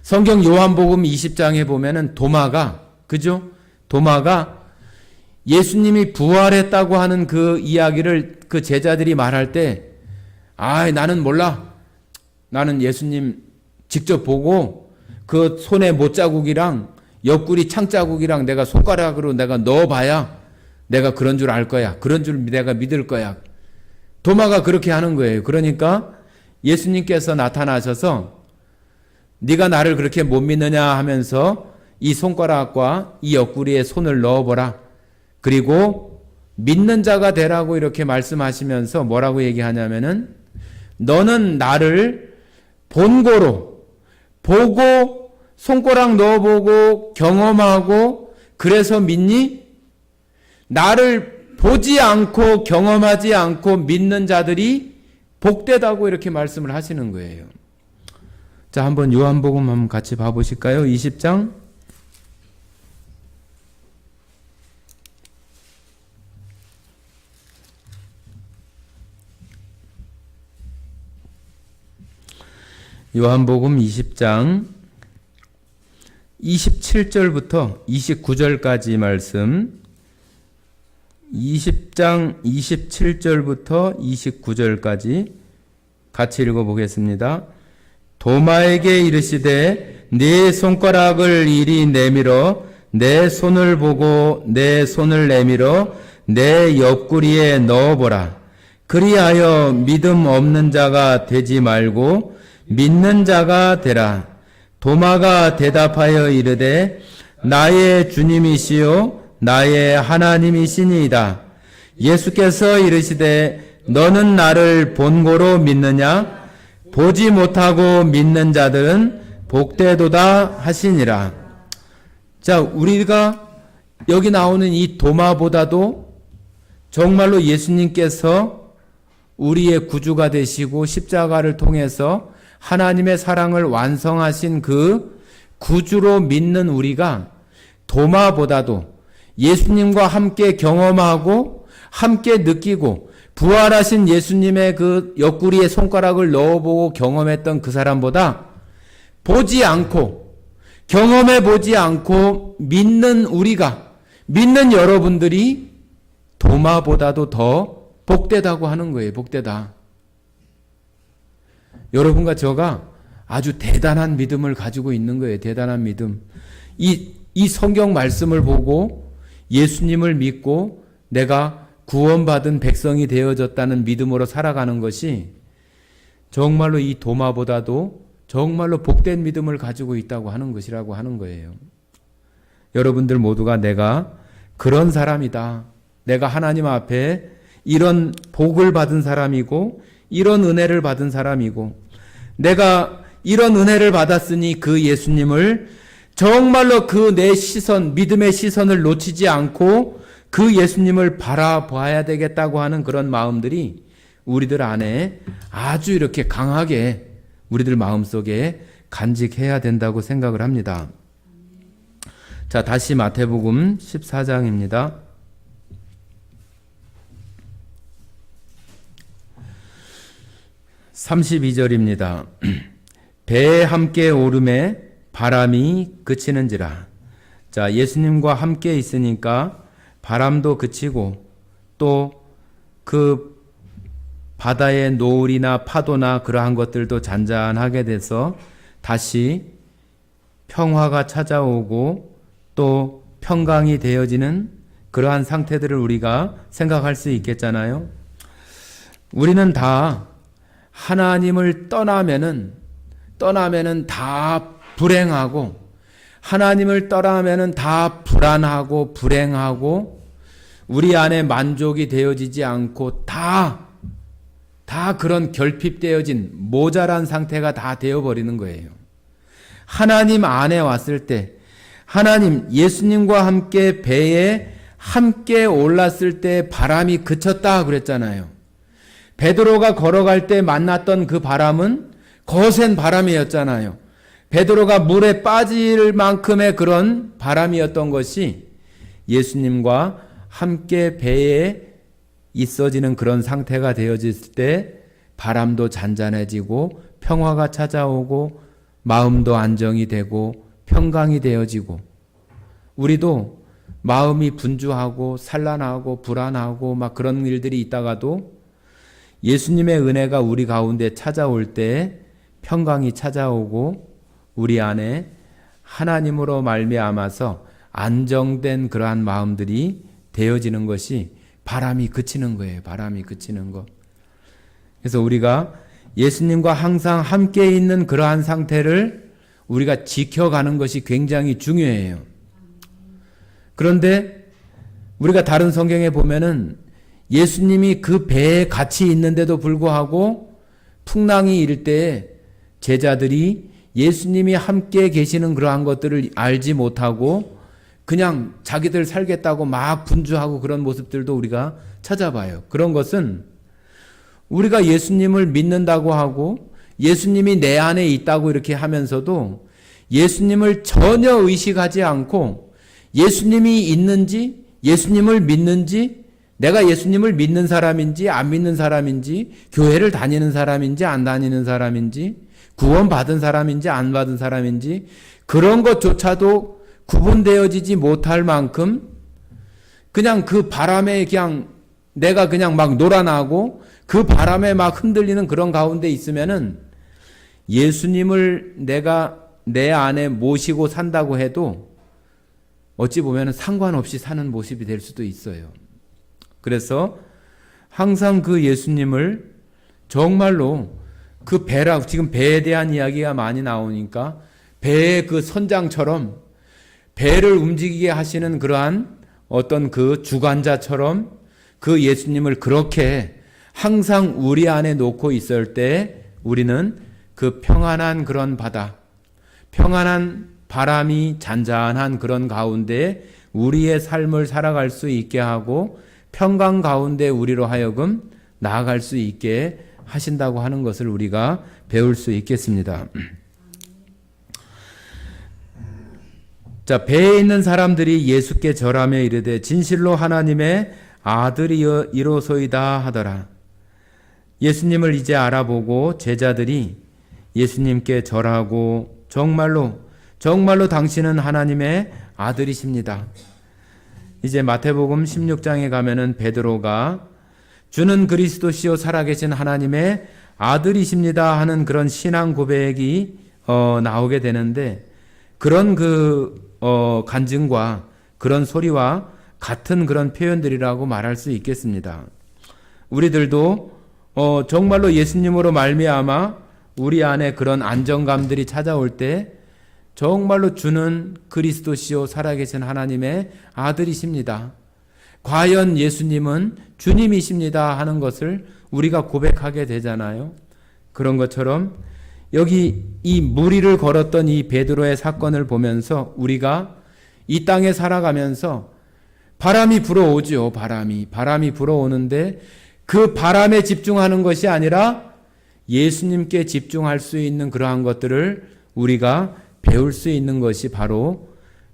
성경 요한복음 20장에 보면은 도마가, 그죠? 도마가 예수님이 부활했다고 하는 그 이야기를 그 제자들이 말할 때, 나는 몰라. 나는 예수님 직접 보고 그 손에 못자국이랑 옆구리 창자국이랑 내가 손가락으로 내가 넣어봐야 내가 그런 줄 알 거야. 그런 줄 내가 믿을 거야. 도마가 그렇게 하는 거예요. 그러니까 예수님께서 나타나셔서 네가 나를 그렇게 못 믿느냐 하면서 이 손가락과 이 옆구리에 손을 넣어보라. 그리고 믿는 자가 되라고 이렇게 말씀하시면서 뭐라고 얘기하냐면은 너는 나를 본고로 보고 손가락 넣어보고 경험하고 그래서 믿니? 나를 보지 않고 경험하지 않고 믿는 자들이 복되다고 이렇게 말씀을 하시는 거예요. 자, 한번 요한복음 한번 같이 봐보실까요? 20장. 요한복음 20장 27절부터 29절까지 말씀, 20장 27절부터 29절까지 같이 읽어보겠습니다. 도마에게 이르시되 네 손가락을 이리 내밀어 내 손을 보고 내 손을 내밀어 내 옆구리에 넣어보라. 그리하여 믿음 없는 자가 되지 말고 믿는 자가 되라. 도마가 대답하여 이르되 나의 주님이시요 나의 하나님이시니이다. 예수께서 이르시되 너는 나를 본고로 믿느냐? 보지 못하고 믿는 자들은 복되도다 하시니라. 자, 우리가 여기 나오는 이 도마보다도 정말로 예수님께서 우리의 구주가 되시고 십자가를 통해서 하나님의 사랑을 완성하신 그 구주로 믿는 우리가 도마보다도 예수님과 함께 경험하고 함께 느끼고 부활하신 예수님의 그 옆구리에 손가락을 넣어보고 경험했던 그 사람보다 보지 않고 경험해 보지 않고 믿는 우리가, 믿는 여러분들이 도마보다도 더 복되다고 하는 거예요. 복되다. 여러분과 저가 아주 대단한 믿음을 가지고 있는 거예요. 대단한 믿음. 이 성경 말씀을 보고 예수님을 믿고 내가 구원받은 백성이 되어졌다는 믿음으로 살아가는 것이 정말로 이 도마보다도 정말로 복된 믿음을 가지고 있다고 하는 것이라고 하는 거예요. 여러분들 모두가 내가 그런 사람이다. 내가 하나님 앞에 이런 복을 받은 사람이고 이런 은혜를 받은 사람이고 내가 이런 은혜를 받았으니 그 예수님을 정말로 그 내 시선, 믿음의 시선을 놓치지 않고 그 예수님을 바라봐야 되겠다고 하는 그런 마음들이 우리들 안에 아주 이렇게 강하게 우리들 마음속에 간직해야 된다고 생각을 합니다. 자, 다시 마태복음 14장입니다. 32절입니다. 배에 함께 오름에 바람이 그치는지라. 자, 예수님과 함께 있으니까 바람도 그치고 또 그 바다의 노을이나 파도나 그러한 것들도 잔잔하게 돼서 다시 평화가 찾아오고 또 평강이 되어지는 그러한 상태들을 우리가 생각할 수 있겠잖아요. 우리는 다 하나님을 떠나면은 다 불행하고 하나님을 떠나면은 다 불안하고 불행하고 우리 안에 만족이 되어지지 않고 다 그런 결핍되어진 모자란 상태가 다 되어버리는 거예요. 하나님 안에 왔을 때, 하나님 예수님과 함께 배에 함께 올랐을 때 바람이 그쳤다 그랬잖아요. 베드로가 걸어갈 때 만났던 그 바람은 거센 바람이었잖아요. 베드로가 물에 빠질 만큼의 그런 바람이었던 것이 예수님과 함께 배에 있어지는 그런 상태가 되어질 때 바람도 잔잔해지고 평화가 찾아오고 마음도 안정이 되고 평강이 되어지고, 우리도 마음이 분주하고 산란하고 불안하고 막 그런 일들이 있다가도 예수님의 은혜가 우리 가운데 찾아올 때 평강이 찾아오고 우리 안에 하나님으로 말미암아서 안정된 그러한 마음들이 되어지는 것이 바람이 그치는 거예요. 바람이 그치는 것. 그래서 우리가 예수님과 항상 함께 있는 그러한 상태를 우리가 지켜가는 것이 굉장히 중요해요. 그런데 우리가 다른 성경에 보면은 예수님이 그 배에 같이 있는데도 불구하고 풍랑이 일 때 제자들이 예수님이 함께 계시는 그러한 것들을 알지 못하고 그냥 자기들 살겠다고 막 분주하고 그런 모습들도 우리가 찾아봐요. 그런 것은 우리가 예수님을 믿는다고 하고 예수님이 내 안에 있다고 이렇게 하면서도 예수님을 전혀 의식하지 않고 예수님이 있는지, 예수님을 믿는지, 내가 예수님을 믿는 사람인지 안 믿는 사람인지, 교회를 다니는 사람인지 안 다니는 사람인지, 구원받은 사람인지 안 받은 사람인지 그런 것조차도 구분되어지지 못할 만큼 그냥 그 바람에 그냥 내가 그냥 막 놀아나고 그 바람에 막 흔들리는 그런 가운데 있으면은 예수님을 내가 내 안에 모시고 산다고 해도 어찌 보면 상관없이 사는 모습이 될 수도 있어요. 그래서 항상 그 예수님을 정말로 그 배라, 지금 배에 대한 이야기가 많이 나오니까 배의 그 선장처럼 배를 움직이게 하시는 그러한 어떤 그 주관자처럼 그 예수님을 그렇게 항상 우리 안에 놓고 있을 때 우리는 그 평안한 그런 바다, 평안한 바람이 잔잔한 그런 가운데 우리의 삶을 살아갈 수 있게 하고 평강 가운데 우리로 하여금 나아갈 수 있게 하신다고 하는 것을 우리가 배울 수 있겠습니다. 자, 배에 있는 사람들이 예수께 절하며 이르되 진실로 하나님의 아들이로소이다 하더라. 예수님을 이제 알아보고 제자들이 예수님께 절하고 정말로 당신은 하나님의 아들이십니다. 이제 마태복음 16장에 가면은 베드로가 주는 그리스도시요 살아계신 하나님의 아들이십니다 하는 그런 신앙 고백이 나오게 되는데, 그런 간증과 그런 소리와 같은 그런 표현들이라고 말할 수 있겠습니다. 우리들도 정말로 예수님으로 말미암아 우리 안에 그런 안정감들이 찾아올 때 정말로 주는 그리스도시요 살아계신 하나님의 아들이십니다. 과연 예수님은 주님이십니다 하는 것을 우리가 고백하게 되잖아요. 그런 것처럼 여기 이 무리를 걸었던 이 베드로의 사건을 보면서 우리가 이 땅에 살아가면서 바람이 불어오죠. 바람이 불어오는데 그 바람에 집중하는 것이 아니라 예수님께 집중할 수 있는 그러한 것들을 우리가 배울 수 있는 것이 바로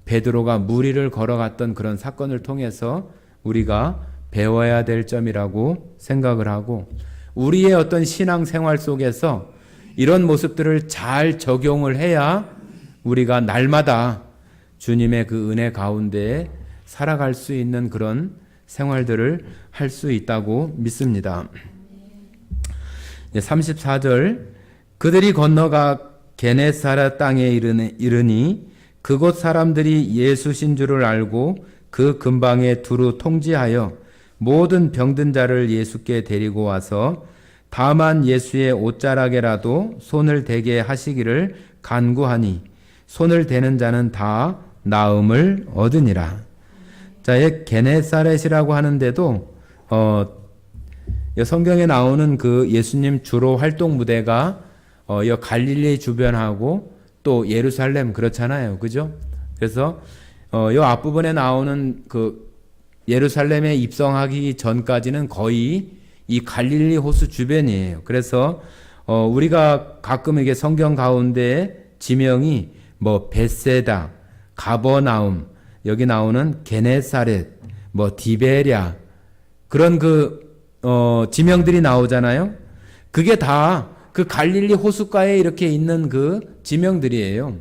베드로가 무리를 걸어갔던 그런 사건을 통해서 우리가 배워야 될 점이라고 생각을 하고, 우리의 어떤 신앙생활 속에서 이런 모습들을 잘 적용을 해야 우리가 날마다 주님의 그 은혜 가운데 살아갈 수 있는 그런 생활들을 할 수 있다고 믿습니다. 34절, 그들이 건너가 게네사렛 땅에 이르니 그곳 사람들이 예수신 줄을 알고 그 근방에 두루 통지하여 모든 병든 자를 예수께 데리고 와서 다만 예수의 옷자락에라도 손을 대게 하시기를 간구하니 손을 대는 자는 다 나음을 얻으니라. 자, 게네사렛이라고 하는데도 성경에 나오는 그 예수님 주로 활동 무대가 갈릴리 주변하고 또 예루살렘 그렇잖아요. 그죠? 그래서 요 앞부분에 나오는 그 예루살렘에 입성하기 전까지는 거의 이 갈릴리 호수 주변이에요. 그래서 우리가 가끔 이게 성경 가운데 지명이 뭐 벳세다, 가버나움, 여기 나오는 게네사렛, 뭐 디베랴 그런 지명들이 나오잖아요. 그게 다 그 갈릴리 호숫가에 이렇게 있는 그 지명들이에요.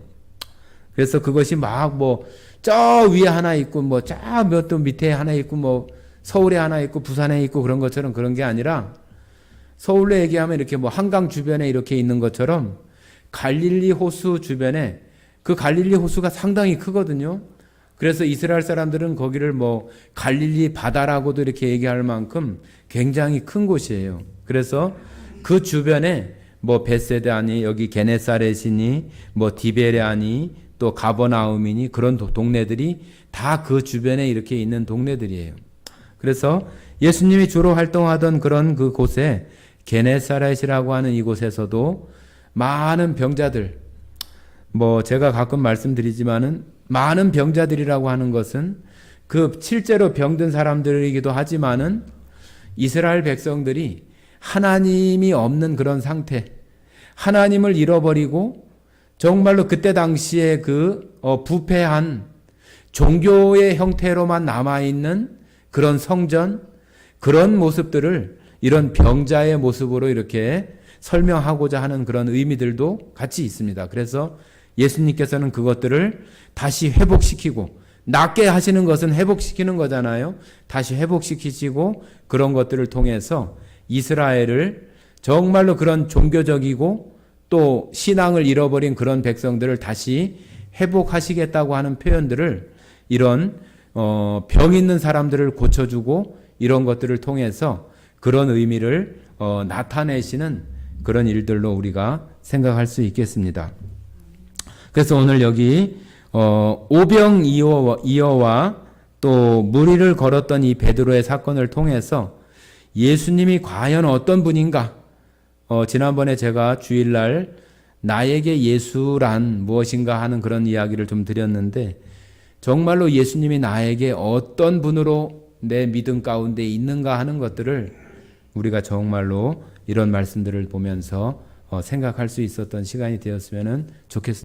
그래서 그것이 막 뭐 저 위에 하나 있고 뭐 저 몇 도 밑에 하나 있고 뭐 서울에 하나 있고 부산에 있고 그런 것처럼 그런 게 아니라 서울로 얘기하면 이렇게 뭐 한강 주변에 이렇게 있는 것처럼 갈릴리 호수 주변에 그 갈릴리 호수가 상당히 크거든요. 그래서 이스라엘 사람들은 거기를 뭐 갈릴리 바다라고도 이렇게 얘기할 만큼 굉장히 큰 곳이에요. 그래서 그 주변에 뭐 벳세다니 여기 게네사렛이니 뭐 디베랴니 또 가버나움이니 그런 동네들이 다 그 주변에 이렇게 있는 동네들이에요. 그래서 예수님이 주로 활동하던 그런 그 곳에 게네사렛이라고 하는 이곳에서도 많은 병자들, 뭐 제가 가끔 말씀드리지만은 많은 병자들이라고 하는 것은 그 실제로 병든 사람들이기도 하지만은 이스라엘 백성들이 하나님이 없는 그런 상태, 하나님을 잃어버리고 정말로 그때 당시에 부패한 종교의 형태로만 남아있는 그런 성전, 그런 모습들을 이런 병자의 모습으로 이렇게 설명하고자 하는 그런 의미들도 같이 있습니다. 그래서 예수님께서는 그것들을 다시 회복시키고, 낫게 하시는 것은 회복시키는 거잖아요. 다시 회복시키시고 그런 것들을 통해서 이스라엘을 정말로 그런 종교적이고 또 신앙을 잃어버린 그런 백성들을 다시 회복하시겠다고 하는 표현들을 이런 병 있는 사람들을 고쳐주고 이런 것들을 통해서 그런 의미를 나타내시는 그런 일들로 우리가 생각할 수 있겠습니다. 그래서 오늘 여기 오병이어와 또 무리를 걸었던 이 베드로의 사건을 통해서 예수님이 과연 어떤 분인가? 지난번에 제가 주일날 나에게 예수란 무엇인가 하는 그런 이야기를 좀 드렸는데 정말로 예수님이 나에게 어떤 분으로 내 믿음 가운데 있는가 하는 것들을 우리가 정말로 이런 말씀들을 보면서 생각할 수 있었던 시간이 되었으면 좋겠습니다.